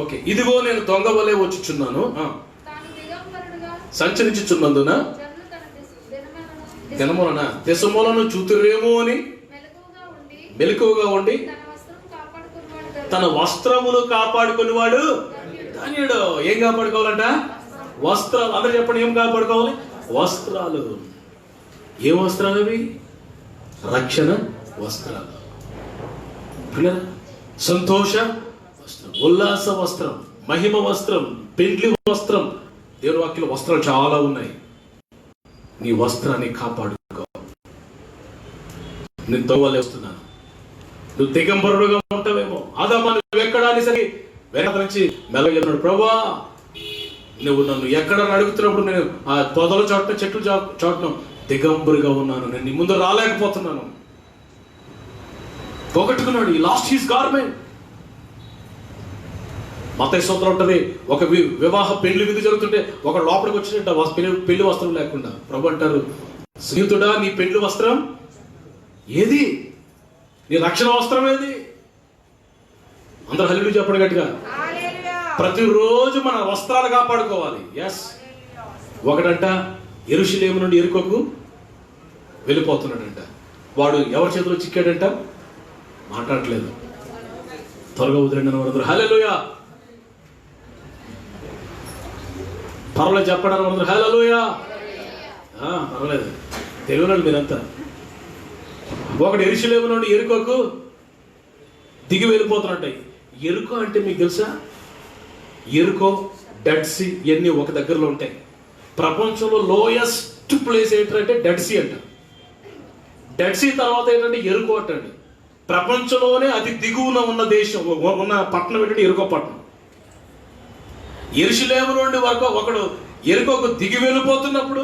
ఓకే, ఇదిగో నేను దొంగ వలె వచ్చుచున్నాను, సంచరించుచున్నందున దినములన దశములను చూతురేమో అని మెలకువగా ఉండి తన వస్త్రములు కాపాడుకునేవాడు ధన్యుడు. ఏం కాపాడుకోవాలంట? వస్త్రాలు. అందరూ చెప్పండి, ఏం కాపాడుకోవాలి? వస్త్రాలు. ఏ వస్త్రాలు అవి? రక్షణ వస్త్రాలు. సంతోష వస్త్రం, ఉల్లాస వస్త్రం, మహిమ వస్త్రం, పెండ్లి వస్త్రం. దేవుని వాక్యంలో వస్త్రాలు చాలా ఉన్నాయి. నీ వస్త్రాన్ని కాపాడుకో. నేను దొంగలే వస్తున్నాను, నువ్వు దిగంబరుడుగా ఉంటావేమో. ఆదామా నువ్వు ఎక్కడాని సరే వెనక నుంచి మెల్లగా చెప్పినాడు, ప్రభువా నువ్వు నన్ను ఎక్కడ అడుగుతున్నప్పుడు నేను ఆ పొదల చోట చెట్లు చోటను దిగంబరుగా ఉన్నాను, నేను నీ ముందు రాలేకపోతున్నాను. పోగొట్టుకున్నాడు. ఈ లాస్ట్ హిస్ గార్మెంట్. మత్తయి సూత్రం ఉంటుంది, ఒక వివాహ పెళ్లి విధి జరుగుతుంటే ఒక లోపలికి వచ్చినట్ట పెళ్లి వస్త్రం లేకుండా. ప్రభు అంటారు, స్నేహితుడా నీ పెళ్లి వస్త్రం ఏది? నీ రక్షణ వస్త్రం ఏది? అందరూ హల్లెలూయా చెప్పండి గట్టిగా. ప్రతిరోజు మన వస్త్రాలు కాపాడుకోవాలి. ఎస్. ఒకటంట యెరూషలేము నుండి యెరికోకు వెళ్ళిపోతున్నాడంట. వాడు ఎవరి చేతిలో చిక్కాడంట? మాట్లాడట్లేదు. త్వరగా వదిలేండి అందరూ. హల్లెలూయా. పర్వాలేదు చెప్పండి అందరూ. హల్లెలూయా. పర్వాలేదు, తెలుగునాడు మీరంతా. ఒకడు యెరూషలేము నుండి యెరికోకు దిగి వెళ్ళిపోతున్నట్టాయి. యెరికో అంటే మీకు తెలుసా? యెరికో, డెడ్ సీ ఇవన్నీ ఒక దగ్గరలో ఉంటాయి. ప్రపంచంలో లోయెస్ట్ ప్లేస్ ఏంటంటే డెడ్ సీ అంట. డెడ్ సీ తర్వాత ఏంటంటే ఎరుకో అంటండి. ప్రపంచంలోనే అతి దిగువన ఉన్న దేశం ఉన్న పట్టణం ఏంటంటే ఎరుకో పట్టణం. యెరూషలేము నుండి వరకు ఒకడు ఎరుకోకు దిగి వెళ్ళిపోతున్నప్పుడు,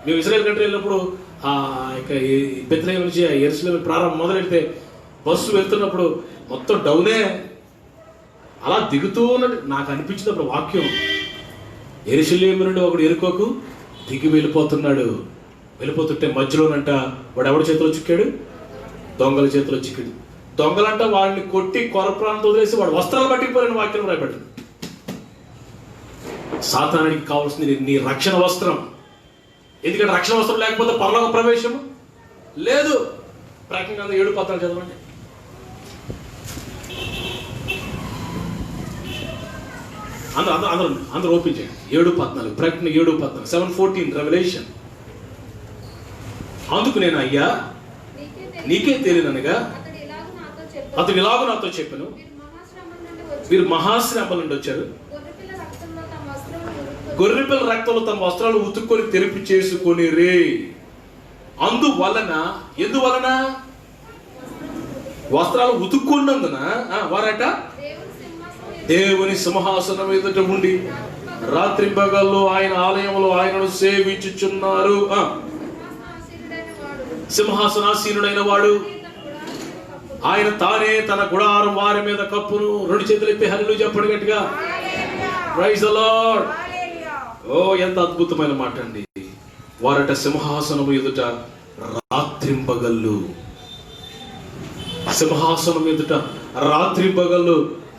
మేము ఇజ్రాయెల్ కంట్రీ వెళ్ళినప్పుడు ఇక బెత్లెహేము నుంచి యెరూషలేము ప్రారంభం మొదలెడితే బస్సు వెళ్తున్నప్పుడు మొత్తం డౌనే, అలా దిగుతూ ఉన్నట్టు నాకు అనిపించినప్పుడు వాక్యం, యెరూషలేము నుండి ఒకడు ఎరుకోకు దిగి వెళ్ళిపోతున్నాడు. వెళ్ళిపోతుంటే మధ్యలోనంట వాడు ఎవరి చేతిలో చిక్కాడు? దొంగల చేతిలో చిక్కాడు. దొంగలంట వాడిని కొట్టి కొర ప్రాంతం వదిలేసి వాడు వస్త్రాలు పట్టిపోయిన వాక్యం రాయబడింది. సాతానానికి కావాల్సింది నీ రక్షణ వస్త్రం. ఎందుకంటే రక్షణ వస్త్రం లేకపోతే పరలోక ప్రవేశం లేదు. ప్రకటన 7:14 చదవండి. అందరూ ఓపెన్ చేయండి. 7:14 ప్రకటన 7:14 7:14 రెవల్యూషన్. అందుకు నేను అయ్యా నీకే తెలియనగా అతడు ఇలాగ నాతో చెప్పాను, మీరు మహాశ్రమల నుండి వచ్చారు, గొర్రెపిల్ల రక్తంలో తమ వస్త్రాలు ఉతుక్కొని తెరిపి చేసుకొని రే. ఎందువలన వస్త్రాలు ఉతుక్కున్నందున వారట దేవుని సింహాసనం ఎదుట ఉండి రాత్రింపగల్లో ఆయన ఆలయంలో ఆయనను సేవించుచున్నారు. సింహాసనాసీనుడైన వాడు ఆయన తానే తన గుడారం వారి మీద కప్పును. 2 చేతులు ఎత్తి హల్లెలూయా చెప్పండి గట్టిగా. Praise the lord. ఓ ఎంత అద్భుతమైన మాట అండి. వారట సింహాసనము ఎదుట రాత్రింపగళ్ళు, సింహాసనం ఎదుట రాత్రింపగళ్ళు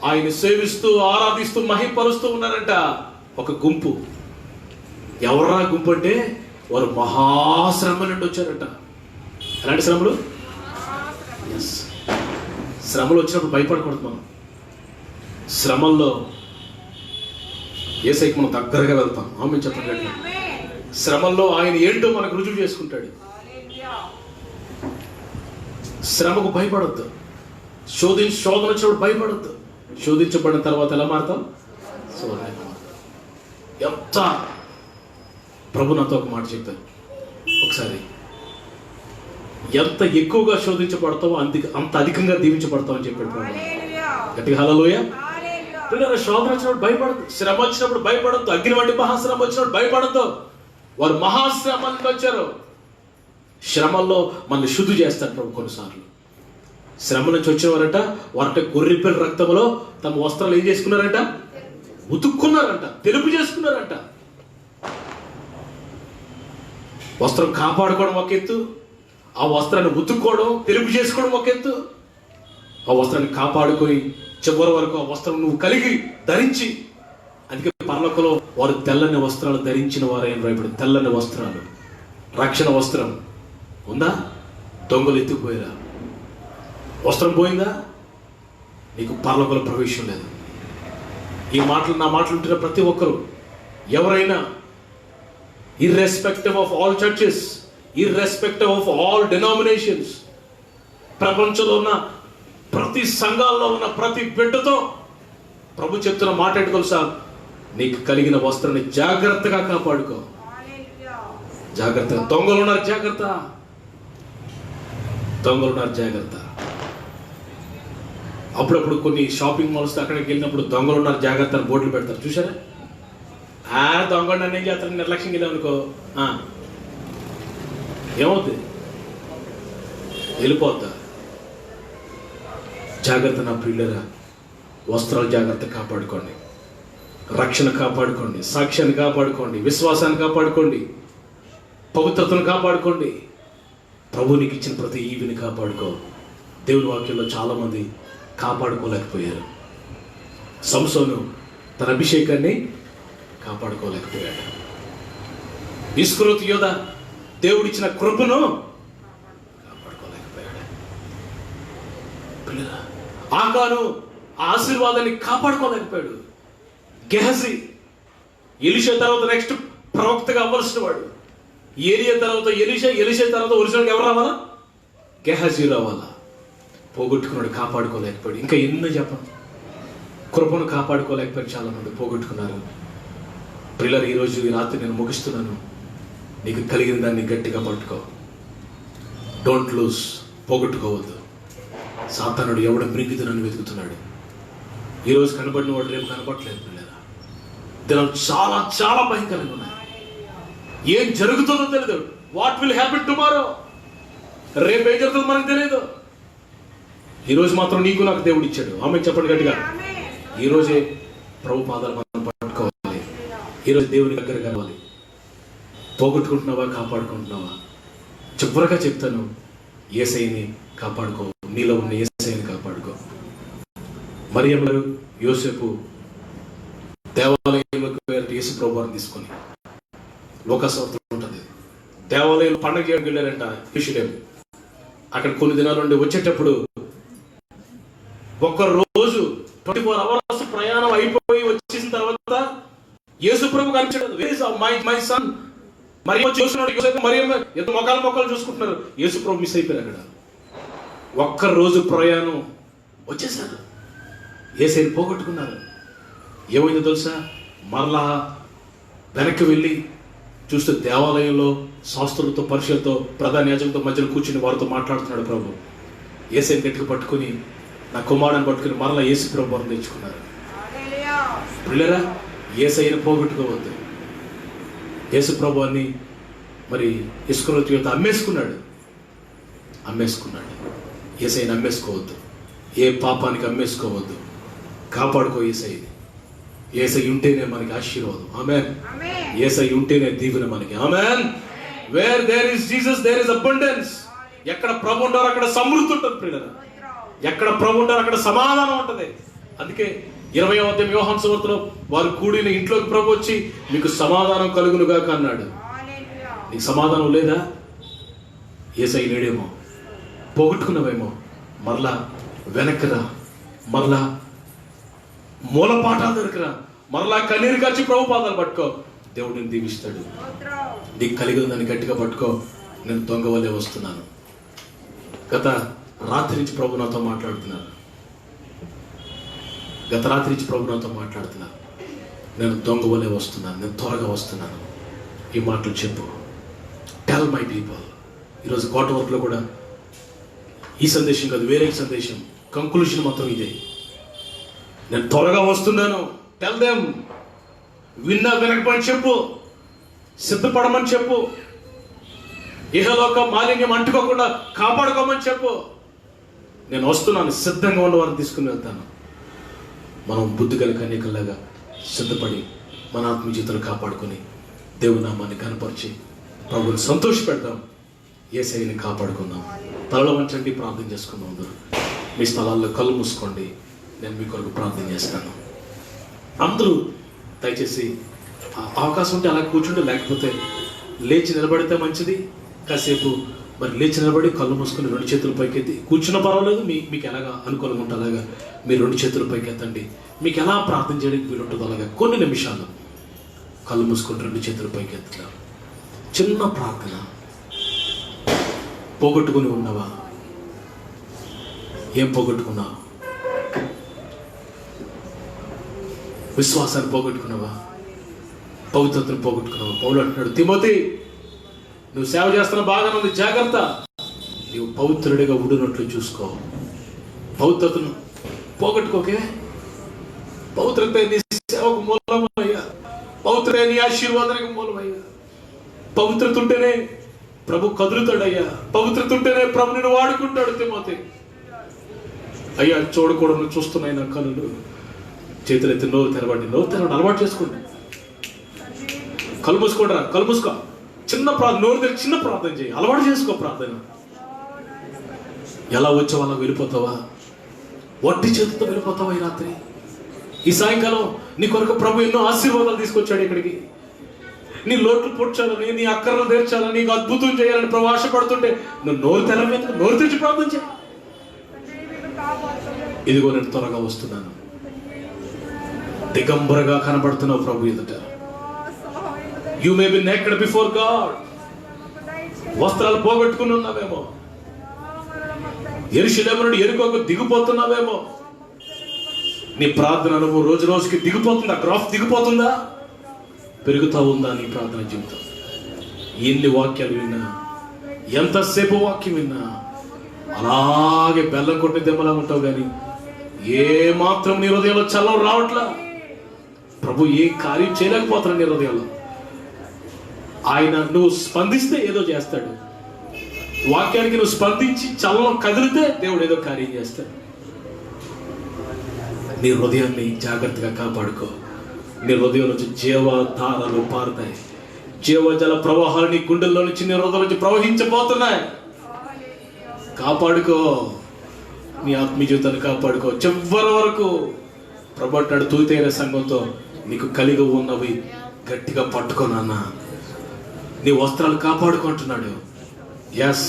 ఆయన సేవిస్తూ ఆరాధిస్తూ మహిమపరుస్తూ ఉన్నారంట. ఒక గుంపు. ఎవర్రా గుంపు అంటే వారు మహాశ్రమ నుండి వచ్చారట. ఎలాంటి శ్రమలు? శ్రమలు వచ్చినప్పుడు భయపడకూడదు. మనం శ్రమల్లో యేసయ్యకి మనం దగ్గరగా వెళ్తాం. ఆమె చెప్పండి. శ్రమల్లో ఆయన ఏంటో మనకు రుజువు చేసుకుంటాడు. శ్రమకు భయపడద్దు. శోధన వచ్చినప్పుడు భయపడద్దు. శోధించబడిన తర్వాత ఎలా మారుతాం? ఎంత ప్రభు నాతో ఒక మాట చెప్పారు ఒకసారి, ఎంత ఎక్కువగా శోధించబడతావో అంత అధికంగా దీవించబడతావు అని చెప్పాడు ప్రభు. గట్టిగా హల్లెలూయా. శోధన వచ్చినప్పుడు భయపడద్దు, శ్రమ వచ్చినప్పుడు భయపడద్దు, అగ్ని వంటి మహాశ్రమ వచ్చినప్పుడు భయపడద్దు. వారు మహాశ్రమ నుండి వచ్చారు. శ్రమల్లో మనల్ని శుద్ధి చేస్తారు ప్రభు. కొన్నిసార్లు శ్రమ నుంచి వచ్చినవారంట వారంటే గొర్రెపిల్ల రక్తంలో తమ వస్త్రాలు ఏం చేసుకున్నారంట? ఉతుక్కున్నారంట, తెలుపు చేసుకున్నారంట. వస్త్రం కాపాడుకోవడం ఒక ఎత్తు, ఆ వస్త్రాన్ని ఉతుక్కోవడం తెలుపు చేసుకోవడం ఒక ఎత్తు. ఆ వస్త్రాన్ని కాపాడుకొని చివరి వరకు ఆ వస్త్రం నువ్వు కలిగి ధరించి, అందుకే పరలోకంలో వారు తెల్లని వస్త్రాలు ధరించిన వారైన రాయబడి. తెల్లని వస్త్రాలు, రక్షణ వస్త్రం ఉందా? దొంగలు ఎత్తుకుపోయారా? వస్త్రం పోయిందా? నీకు పరలోకంలో ప్రవేశం లేదు. ఈ మాటలు నా మాటలు ఉంటున్న ప్రతి ఒక్కరు, ఎవరైనా, irrespective of all churches, irrespective of all denominations, ప్రపంచంలో ఉన్న ప్రతి సంఘాల్లో ఉన్న ప్రతి బిడ్డతో ప్రభు చెప్తున్న మాట ఏంటి తెలుసా? నీకు కలిగిన వస్త్రాన్ని జాగ్రత్తగా కాపాడుకో. జాగ్రత్తగా. దొంగలు ఉన్నారు, జాగ్రత్త. దొంగలు ఉన్నారు, జాగ్రత్త. అప్పుడప్పుడు కొన్ని షాపింగ్ మాల్స్ అక్కడికి వెళ్ళినప్పుడు దొంగలు ఉన్నారు జాగ్రత్త అని బోర్డులు పెడతారు, చూసారా? దొంగ నన్ను ఏం చేస్తాను, నిర్లక్ష్యం వెళ్ళామనుకో ఏమవుతుంది? వెళ్ళిపోద్దా? జాగ్రత్త నా ప్రియులరా. వస్త్రాలు జాగ్రత్త కాపాడుకోండి, రక్షణ కాపాడుకోండి, సాక్ష్యాన్ని కాపాడుకోండి, విశ్వాసాన్ని కాపాడుకోండి, పవిత్రతను కాపాడుకోండి. ప్రభు నీకు ఇచ్చిన ప్రతి ఈవిని కాపాడుకో. దేవుని వాక్యంలో చాలామంది కాపాడుకోలేకపోయారు. సంసోను తన అభిషేకాన్ని కాపాడుకోలేకపోయాడు. ఇస్కరియోతు యోధ దేవుడిచ్చిన కృపను కాపాడుకోలేకపోయాడు. ఆకాను ఆశీర్వాదాన్ని కాపాడుకోలేకపోయాడు. గెహజీ ఎలీషా తర్వాత నెక్స్ట్ ప్రవక్తగా అవ్వాల్సిన వాడు. ఏలియా తర్వాత ఎలీషా తర్వాత ఒరిజినల్గా ఎవరు రావాలా? గెహజీ రావాలా. పోగొట్టుకున్నాడు, కాపాడుకోలేకపోయాడు. ఇంకా ఎన్నో చెప్పను. కృపను కాపాడుకోలేకపోయాడు, చాలా మంది పోగొట్టుకున్నారు. పిల్లలు, ఈ రాత్రి నేను ముగిస్తున్నాను. నీకు కలిగిన దాన్ని గట్టిగా పట్టుకో. డోంట్ లూజ్, పోగొట్టుకోవద్దు. సాతానుడు ఎవడ మృంగితునని వెతుకుతున్నాడు. ఈరోజు కనబడిన వాడు రేపు కనపడలేదు పిల్లరా. దినం చాలా చాలా భయంకరంగా ఉన్నాయి. ఏం జరుగుతుందో తెలియదు. వాట్ విల్ హ్యాపెన్ టుమారో, రేపు ఏం జరుగుతుందో మనకు తెలియదు. ఈరోజు మాత్రం నీకు నాకు దేవుడు ఇచ్చాడు. ఆమె చెప్పండి గట్టిగా. ఈరోజే ప్రభు పాదాలు మనం పట్టుకోవాలి. ఈరోజు దేవుని దగ్గర కలవాలి. పోగొట్టుకుంటున్నావా, కాపాడుకుంటున్నావా? చివరగా చెప్తాను, యేసయ్యని కాపాడుకో. నీలో ఉన్న యేసయ్యని కాపాడుకో. మరియమ్మ గారు, యోసేపు దేవాలయంలోకి యేసు ప్రభువుని తీసుకొని, లోకసత్వం ఉంటుంది, దేవాలయంలో పండుగ చేయడానికి వెళ్ళారంట యెరూషలేము. అక్కడ కొన్ని దినాలు ఉండి వచ్చేటప్పుడు ఒక్క రోజు 24 hours ప్రయాణం అయిపోయి వచ్చేసిన తర్వాత యేసు ప్రభు కనిపించాడు. My son. మరి చూస్తున్నాడు మరియమ్మ, ఎంత మొక్కలు చూసుకుంటున్నారు. యేసు ప్రభు మిస్ అయిపోయారు. అక్కడ ఒక్క రోజు ప్రయాణం వచ్చేసారు. యేసయ్యని పోగొట్టుకున్నారు. ఏమైందో తెలుసా? మరలా వెనక్కి వెళ్ళి చూస్తే దేవాలయంలో శాస్త్రులతో, పరిచయంతో, ప్రధాన యాజకులతో మధ్యలో కూర్చుని వారితో మాట్లాడుతున్నాడు ప్రభు. యేసయ్యని గట్టిగా పట్టుకుని, నా కుమారుని పట్టుకుని మరలా యేసు ప్రభువుని తెచ్చుకున్నారు. పిల్లరా, యేసయ్యని పోగొట్టుకోవద్దు. యేసు ప్రభువుని మరి ఇస్కరియోతు అమ్మేసుకున్నాడు. యేసయ్యని అమ్మేసుకోవద్దు. ఏ పాపానికి అమ్మేసుకోవద్దు. కాపాడుకో యేసయ్యని. యేసయ్య ఉంటేనే మనకి ఆశీర్వాదం. ఆమేన్. యేసయ్య ఉంటేనే దీవెన మనకి. Amen. Where there is Jesus there is abundance. ఎక్కడ ప్రభు ఉంటారో అక్కడ సమృద్ధి ఉంటుంది ప్రియులారా. ఎక్కడ ప్రభు ఉంటారో అక్కడ సమాధానం ఉంటుంది. అందుకే 20వ అధ్యాయం యోహాను సువార్తలో వారు కూడిన ఇంట్లోకి ప్రభు వచ్చి మీకు సమాధానం కలుగునుగాక అన్నాడు. నీకు సమాధానం లేదా? యేసయ్య లేడేమో, పోగొట్టుకున్నావేమో. మరలా వెనక్కిరా, మరలా మూలపాఠాల దగ్గర మరలా కన్నీరు కాచి ప్రభు పాదాలు పట్టుకో. దేవుడు నేను దీవిస్తాడు. నీకు కలిగి ఉందని గట్టిగా పట్టుకో. నేను దొంగ వల్లే వస్తున్నాను. గత రాత్రి నుంచి ప్రభు నాతో మాట్లాడుతున్నారు. నేను దొంగ వల్లే వస్తున్నాను, నేను త్వరగా వస్తున్నాను. ఈ మాటలు చెప్పు. Tell my people. ఈరోజు కోట వర్క్లో కూడా ఈ సందేశం కాదు, వేరే సందేశం, కంక్లూషన్ మొత్తం ఇదే. నేను త్వరగా వస్తున్నాను. Tell them. విన్నా వినకపోయిన చెప్పు, సిద్ధపడమని చెప్పు. ఇహలోక మాలిన్యం అంటుకోకుండా కాపాడుకోమని చెప్పు. నేను వస్తున్నాను, సిద్ధంగా ఉన్న వారిని తీసుకుని వెళ్తాను. మనం బుద్ధి గల కన్యకల్లాగా సిద్ధపడి మన ఆత్మ జీవితాలు కాపాడుకొని దేవుని నామాన్ని కనపరిచి ప్రభువుని సంతోషపెడదాం. యేసయ్యని కాపాడుకుందాం. తలలో వంచండి, ప్రార్థన చేసుకుందాం. అందరూ మీ స్థలాల్లో కళ్ళు మూసుకోండి. నేను మీ కొరకు ప్రార్థన చేస్తాను. అందరూ దయచేసి అవకాశం ఉంటే అలా కూర్చుంటే, లేకపోతే లేచి నిలబడితే మంచిది. కాసేపు మరి లేచి నిలబడి కళ్ళు మూసుకొని 2 చేతుల పైకి ఎత్తి కూర్చున్న పర్వాలేదు. మీకు ఎలాగా అనుకూలంగా ఉంటే అలాగా మీరు 2 చేతుల పైకి ఎత్తండి. మీకు ఎలా ప్రార్థన చేయడానికి వీలుంటుందో అలాగా కొన్ని నిమిషాలు కళ్ళు మూసుకొని 2 చేతుల పైకి ఎత్తుతారు. చిన్న ప్రార్థన. పోగొట్టుకుని ఉన్నావా? ఏం పోగొట్టుకున్నావు? విశ్వాసాన్ని పోగొట్టుకున్నావా? పవిత్రతను పోగొట్టుకున్నావా? పౌలు అంటున్నాడు, తిమోతి, నువ్వు సేవ చేస్తున్న బాగానే ఉంది, జాగ్రత్త. నువ్వు పవిత్రుడిగా ఉండినట్లు చూసుకో. పవిత్రతను పోగొట్టుకోకే. పవిత్రత నీ సేవకు మూలమయ్యా. పవిత్రత నీ ఆశీర్వాదానికి మూలమయ్యా. పవిత్రత ఉంటేనే ప్రభు కదులుతాడయ్యా. పవిత్రత ఉంటేనే ప్రభు నిన్ను వాడుకుంటాడు. తిమోతి, అయ్యా చూడకూడదు చూస్తున్నాయి నా కనులు. చేతులెత్తి నోరు తెరవండి. అలవాటు చేసుకోండి. కళ్ళు మూసుకోండి. కళ్ళు మూసుకో. చిన్న ప్రార్థన, నోరు తెరిచి చిన్న ప్రార్థన చేయి. అలవాటు చేసుకో ప్రార్థన. ఎలా వచ్చావు అలా వెళ్ళిపోతావా? వట్టి చేతితో వెళ్ళిపోతావా? ఈ రాత్రి, ఈ సాయంకాలం నీ కొరకు ప్రభు ఎన్నో ఆశీర్వాదాలు తీసుకొచ్చాడు ఇక్కడికి. నీ లోట్లు పొడ్చాలని, నీ అక్కర్లు తీర్చాలని, నీకు అద్భుతం చేయాలని ప్రభు ఆశపడుతుంటే నువ్వు నోరు తెరవేందుకు? నోరు తెరిచి ప్రార్థన చేయి. ఇదిగో నేను త్వరగా వస్తున్నాను. దిగంబరగా కనబడుతున్నావు ప్రభు ఎదుట. You may be naked before God. వస్త్రాలు పోగొట్టుకుని ఉన్నావేమో. యెరూషలేము నుండి యెరికోకు దిగిపోతున్నావేమో. నీ ప్రార్థన అనుభవం రోజు రోజుకి దిగిపోతుందా? గ్రాఫ్ దిగిపోతుందా? పెరుగుతా ఉందా నీ ప్రార్థన జీవితం? ఎన్ని వాక్యాలు విన్నా ఎంతసేపు వాక్యం విన్నా అలాగే బెల్లం కొట్టిన దెమ్మలా ఉంటావు, కానీ ఏ మాత్రం నీ హృదయంలో చల్లం రావట్లా. ప్రభు ఏ కార్యం చేయలేకపోతున్నాడు నీ హృదయంలో. ఆయన నువ్వు స్పందిస్తే ఏదో చేస్తాడు. వాక్యానికి నువ్వు స్పందించి చల్లం కదిలితే దేవుడు ఏదో కార్యం చేస్తాడు. నీ హృదయాన్ని జాగ్రత్తగా కాపాడుకో. నీ హృదయం నుంచి జీవధారలు పారుతాయి. జీవజల ప్రవాహాలు నీ గుండెల్లో నుంచి నీ హృదయం నుంచి ప్రవహించబోతున్నాయి. కాపాడుకో, నీ ఆత్మీయ జీవితాన్ని కాపాడుకో. చివరి వరకు ప్రభు అంటాడు, తూతైన సంఘంతో నీకు కలిగి ఉన్నవి గట్టిగా పట్టుకోనన్నా. నీ వస్త్రాలు కాపాడుకుంటున్నాడు. ఎస్,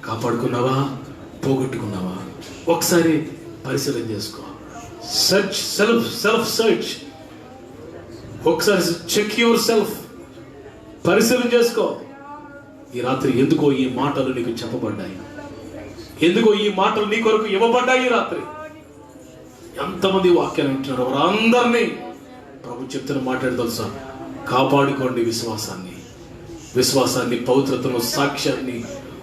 కాపాడుకున్నావా, పోగొట్టుకున్నావా? ఒకసారి పరిశీలన చేసుకో. Search, self search. ఒకసారి చెక్ యువర్ సెల్ఫ్, పరిశీలన చేసుకో. ఈ రాత్రి ఎందుకో ఈ మాటలు నీకు చెప్పబడ్డాయి, ఎందుకో ఈ మాటలు నీ కొరకు ఇవ్వబడ్డాయి. ఈ రాత్రి ఎంతమంది వాక్యాలు వింటున్నారు, వారందరినీ ప్రభు చెప్తున్న మాట్లాడి తెలుసా, కాపాడుకోండి విశ్వాసాన్ని, పవిత్రతను, సాక్ష్యాన్ని,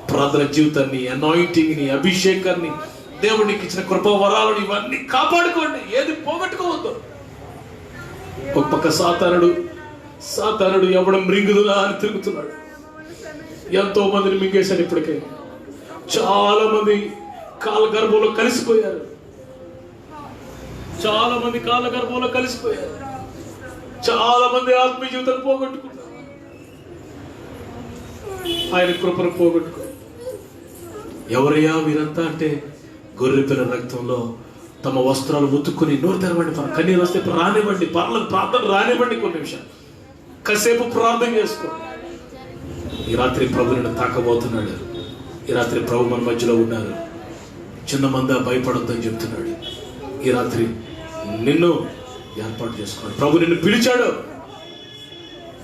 ప్రార్థన జీవితాన్ని, అనాయింటింగ్ని, అభిషేకాన్ని, దేవుడికి ఇచ్చిన కృపా వరాలను ఇవన్నీ కాపాడుకోండి. ఏది పోగొట్టుకోవద్దు. ఒక పక్క సాతానుడు ఎవడం మృంగుదులా అని తిరుగుతున్నాడు. ఎంతో మందిని మింగేశాడు. ఇప్పటికే చాలా మంది కాల గర్భంలో కలిసిపోయారు. చాలా మంది ఆత్మీయ జీవితాన్ని పోగొట్టుకున్నారు. ఆయన కృపను పోగొట్టుకో. ఎవరయ్యా వీరంతా అంటే, గొర్రెపిల్ల రక్తంలో తమ వస్త్రాలు ఉతుక్కుని నోరు తెరవండి, కన్నీరు వస్తే రానివ్వండి, ప్రార్థన రానివ్వండి. కొన్ని నిమిషాలు కాసేపు ప్రార్థన చేసుకో. ఈ రాత్రి ప్రభు నిన్ను తాకబోతున్నాడు. ఈ రాత్రి ప్రభు మన మధ్యలో ఉన్నారు. చిన్న మంద భయపడొద్దని చెప్తున్నాడు. ఈ రాత్రి నిన్ను ఏర్పాటు చేసుకున్నాడు. ప్రభు నిన్ను పిలిచాడు.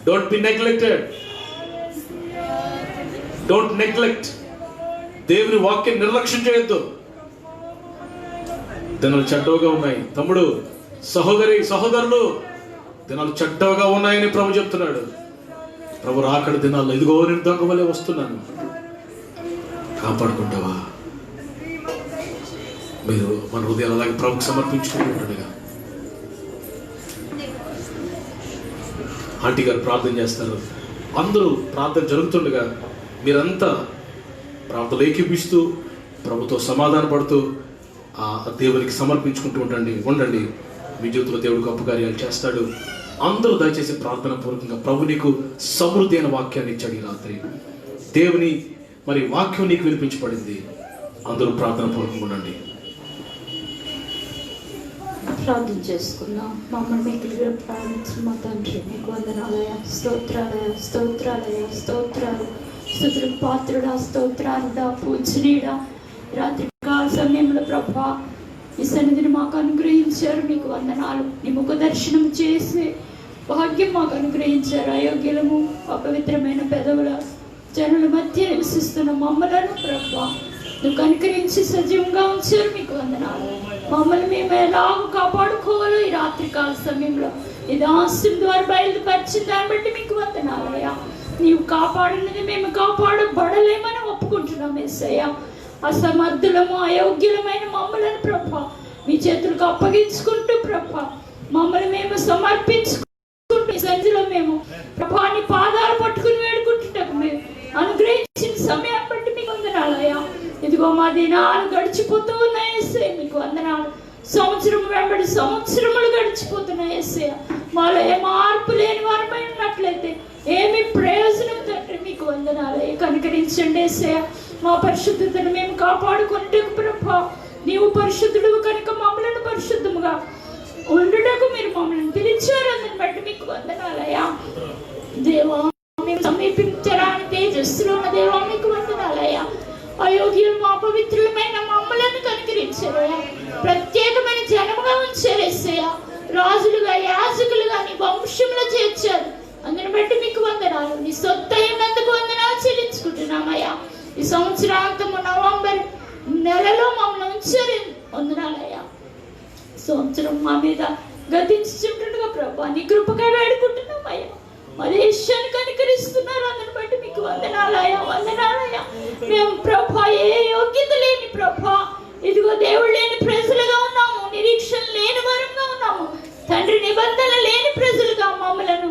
Don't be neglected, don't neglect. దేవుని వాక్యం నిర్లక్ష్యం చేయొద్దు. దినాలు చెడ్డగా ఉన్నాయి తమ్ముడు, సహోదరులు, దినాలు చెడ్డగా ఉన్నాయని ప్రభు చెప్తున్నాడు. ప్రభు రాకడ దినాల్లో ఇదిగో నేను దొంగ వలె వస్తున్నాను. కాపాడుకుంటావా? మీరు మన హృదయాలు అలాగే ప్రభుకు సమర్పించుకుంటుండగా ఆంటీ గారు ప్రార్థన చేస్తారు. అందరూ ప్రార్థన జరుగుతుండగా మీరంతా ప్రార్థనలు ఏకీపిస్తూ ప్రభుతో సమాధాన పడుతూ ఆ దేవునికి సమర్పించుకుంటూ ఉండండి. మీ జీవితంలో దేవుడు గొప్ప కార్యాలు చేస్తాడు. అందరూ దయచేసి ప్రార్థన పూర్వకంగా, ప్రభు నీకు సమృద్ధి అయిన వాక్యాన్ని ఇచ్చాడు. ఈ రాత్రి దేవుని మరి వాక్యం నీకు వినిపించబడింది. అందరూ ప్రార్థన పూర్వకంగా ఉండండి. ప్రార్థన చేసుకుందాం. మమ్మల్ని మిగిలిగా ప్రార్థించిన మా తండ్రి, మీకు వందనాలయ, స్తోత్రాలు, స్తుతులకు పాత్రుడా, స్తోత్రాలుడా, పూజనీయుడా. రాత్రి కాల సమయంలో ప్రభా ఈ సన్నిధిని మాకు అనుగ్రహించారు. నీకు వందనాలు. నీ ముఖ దర్శనం చేసే భాగ్యం మాకు అనుగ్రహించారు. అయోగ్యులము, అపవిత్రమైన పెదవుల జనుల మధ్య నివసిస్తున్న మమ్మలను ప్రభా నువ్వు కనుకరించి సజీవంగా ఉంచారు. మీకు వందనాలు. మమ్మల్ని మేము ఎలాగో కాపాడుకోవాలో ఈ రాత్రి కాల సమయంలో ఈ దాస్యం ద్వారా బయలుపరిచిన దాన్ని బట్టి మీకు వందనాలయ్యా. నీవు కాపాడినది మేము కాపాడబడలేమని ఒప్పుకుంటున్నాం యేసయ్యా. అసమర్థులము, అయోగ్యులమైన మమ్మలను ప్రభా మీ చేతులకు అప్పగించుకుంటూ ప్రభా మమ్మల్ని మేము సమర్పించుకుంటూ సన్నిధిలో మేము ప్రభాని పాదాలు పట్టుకుని వేడుకుంటున్నాము. మేము అనుగ్రహించిన సమయాన్ని బట్టి మీకు వందనాలయ్యా. ఇదిగో మా దినాలు గడిచిపోతూ ఉన్నాయి యేసయ్య, మీకు వందనాలు. సంవత్సరం వెంబడి సంవత్సరములు గడిచిపోతున్నాయి యేసయ్య. మాలో ఏ మార్పు లేని వారమై ఉన్నట్లయితే ఏమి ప్రయోజనం తండ్రి, మీకు వందనాలయ్య. కనికరించండి యేసయ్య. మా పరిశుద్ధతను మేము కాపాడుకుంటూ ప్రభా నీవు పరిశుద్ధుడు కనుక మమ్మల్ని పరిశుద్ధముగా ఉండుటకు మీరు మమ్మల్ని పిలిచారు. అందుని బట్టి మీకు వందనాలయ్యా. దేవా మేము సమీపించరాని తేజస్సులో ఉన్న దేవా మీకు వందనాలయ్యా. అయోగ్యులు, అపవిత్రులమైన మమ్మలను కనికరించారయ్యా. ప్రత్యేకమైన జనముగా ఉంచారు యేసయ్యా. రాజులుగా, యాజకులుగా నీ వంశంలో చేర్చారు. అందుని బట్టి మీకు వందనాలు. నీ సొత్తు అయినందుకు వందనాలు చెల్లించుకుంటున్నామయ్యా. ఈ సంవత్సరాంతము నవంబర్ నెలలో మమ్మల్ని ఉంచారు. వందనాలయ్యా. సంవత్సరం మా మీద గతించుంటుండగా ప్రభా నీ కృపగా వేడుకుంటున్నామయ్యా. మా దేశాన్ని కనికరిస్తున్నారు. అందుని బట్టి మీకు వందనాలయ్యా, వందనాలయ్యా. మేము ప్రభా ఏ యోగ్యత లేని ప్రభా, ఇదిగో దేవుడు లేని ప్రజలుగా ఉన్నాము, నిరీక్షణ లేని వరంగా ఉన్నాము తండ్రి. నిబంధన లేని ప్రజలుగా మమ్మలను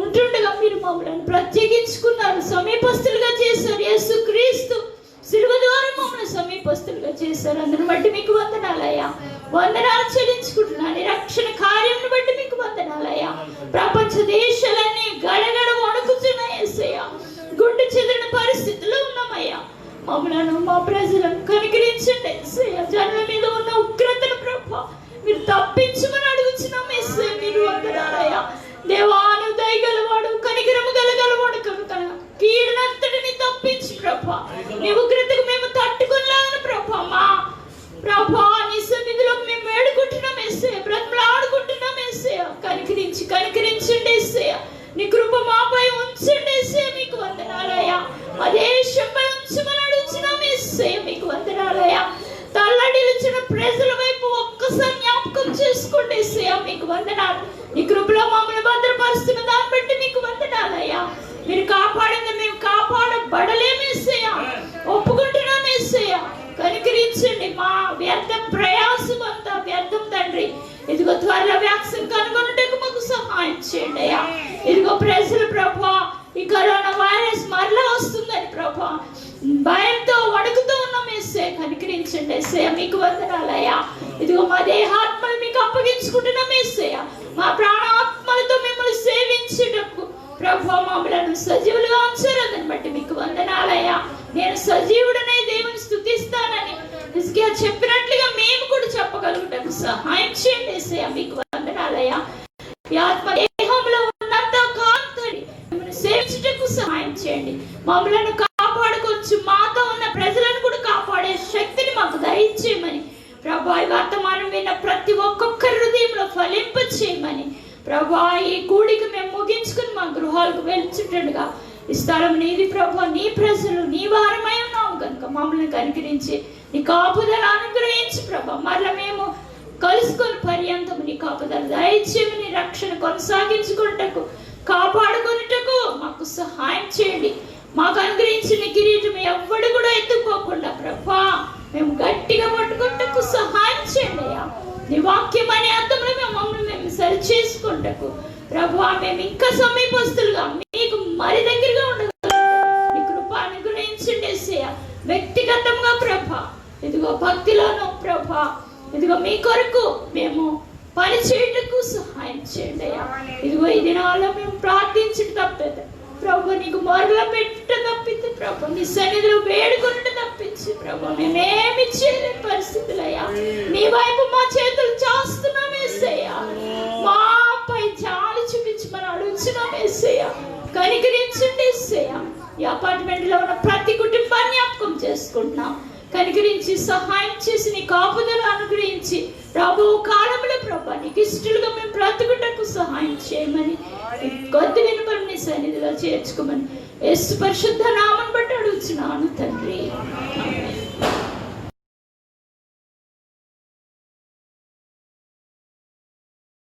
ఉంటుండగా మీరు మమ్మల్ని ప్రత్యేకించుకున్నారు, సమీపస్తులుగా చేశారు. యేసు క్రీస్తు శిలువ ద్వారా మమ్మల్ని సమీపస్తులుగా చేశారు. అందుని బట్టి మీకు వందనాలయ్యా, వందనాలు చెల్లించుకుంటున్నాను. రక్షణ కార్యం బట్టి మీకు వందనాలయ్యా. ప్రపంచ దేశాలన్నీ గడగడ వణుకుతున్నాయి యేసయ్యా, గుండె చెదిరిన పరిస్థితుల్లో ఉన్నామయ్యా. మమ్మలను మా ప్రజలను కనికరించండి యేసయ్యా. జనుల మీద ఉన్న ఉగ్రతను ప్రభా మీరు తప్పించమని అడుగుతున్నాం యేసయ్యా. మీరు వందనాలయ్యా. దేవాను దయగలవాడు, కనికరము గలగలవాడు కనుక కీడునంతటిని తప్పించి ప్రభా నీ ఉగ్రతకు మేము తట్టుకున్నాను ప్రభా. మా ప్రభా నీ సన్నిధిలో మేము వేడుకుంటున్నాం యేసయ్యా, బ్రతిమలాడుకుంటున్నాం యేసయ్యా. కనికరించండి యేసయ్యా. నీ కృప మాపై ఉంచండి యేసయ్యా. మీకు వందనాలయ్యా. మా దేశంపై ఉంచమని అడుగుతున్నాం యేసయ్యా. మీకు వందనాలయ్యా. తల్లడిల్చిన ప్రజల వైపు ఒక్కసారి జ్ఞాపకం చేసుకోండి యేసయ్యా. మీకు వందనాలు. నీ కృపలో మమ్మల్ని భద్రపరుస్తున్న దాన్ని బట్టి మీకు వందనాలయ్యా. మీరు కాపాడింది మేము కాపాడబడలేము యేసయ్యా, ఒప్పుకుంటున్నాం యేసయ్యా. కనికరించండి. మా వ్యర్థ ప్రయాసం అంతా వ్యర్థం తండ్రి. ఇదిగో త్వరలో వ్యాక్సిన్ కనుగొనుటకు మాకు సహాయం చేయండి అయ్యా. ఇదిగో ప్రజలు ప్రభా ఈ కరోనా వైరస్ మరలా వస్తుందని ప్రభా భయంతో వణుకుతూ ఉన్నాం యేసయ్యా. కనికరించండి యేసయ్యా. మీకు వందనాలయ్యా. ఇదిగో మా దేహాత్మలు మీకు అప్పగించుకుంటున్నాం యేసయ్యా. మా ప్రాణాత్మలతో మిమ్మల్ని సేవించుటకు ప్రభా మమ్మలను సజీవులుగా ఉంచారు. దాన్ని బట్టి మీకు వందనాలయ్యా. నేను సజీవుడనే దేవుని స్తుతిస్తానని హిజ్కియా చెప్పినట్లుగా మేము కూడా చెప్పగలుగుటకు సహాయం చేయండి యేసయ్యా. మీకు వందనాలయ్యా. ఈ ఆత్మ దేహంలో ఉన్నంత కాంతడి మిమ్మల్ని సేవించుటకు సహాయం చేయండి. మమ్మలను కాపాడుకోవచ్చు, మాతో ఉన్న ప్రజలను కూడా కాపాడే శక్తిని మాకు దయచేయమని ప్రభా ఈ వర్తమానం విన్న ప్రతి ఒక్కొక్కరి హృదయంలో ఫలింప చేయమని ప్రభా ఈ కూడికి మేము ముగించుకుని మా గృహాలకు వెళ్తుండగా ఈ స్థలం నీది ప్రభా, నీ ప్రజలు నీ వారమై ఉన్నాము కనుక మమ్మల్ని కనికరించి నీ కాపుదల అనుగ్రహించి ప్రభా మరలా మేము కలుసుకొని పర్యంతము నీ కాపుదల దయచేయమని రక్షణ కొనసాగించుకున్నటకు కాపాడుకున్నటకు మాకు సహాయం చేయండి. మాకు అనుగ్రహించిన కిరీటం ఎవ్వడు కూడా ఎత్తుకోకుండా ప్రభా మేము గట్టిగా పట్టుకుంటకు సహాయం చేయండి అయ్యా. నీ వాక్యం అనే అర్థంలో మేము సరి చేసుకుంటకు ప్రభా మేము ఇంకా సమీపస్తులుగా మీకు మరి దగ్గరగా ఉండగలం నీ కృప అనుగ్రహించండి యేసయ్యా. వ్యక్తిగతంగా ప్రభా ఇదిగో భక్తిలోను ప్రభా ఇదిగో మీ కొరకు మేము పని చేయటకు సహాయం చేయండి అయ్యా. ఇదిగో ఈ దినాల్లో మేము ప్రార్థించడం తప్పదు ప్రభు, నీకు మొరలో పెట్ట తప్పింది ప్రభు, నీ సన్నిధిలో వేడుకున్నట్టు తప్పించి ప్రభు మేమేమి చేయలేని పరిస్థితులయ్యా. నీ వైపు మా చేతులు చాస్తున్నాం యేసయ్యా. మాపై జాలి చూపించమని అడుగుతున్నాం యేసయ్యా. కనికరించండి యేసయ్యా. ఈ అపార్ట్మెంట్ లో ఉన్న ప్రతి కుటుంబాన్ని జ్ఞాపకం చేసుకుంటున్నాం. కనికరించి సహాయం చేసి నీ కాపుదల అనుగ్రహించి రాబో కాలంలో ప్రభా నీకు ఇష్టలుగా మేము బ్రతుకుటకు సహాయం చేయమని కొద్ది వినపడి నీ సన్నిధిలో చేర్చుకోమని యేసు పరిశుద్ధ నామమును బట్టి అడుగుతున్నాను తండ్రి.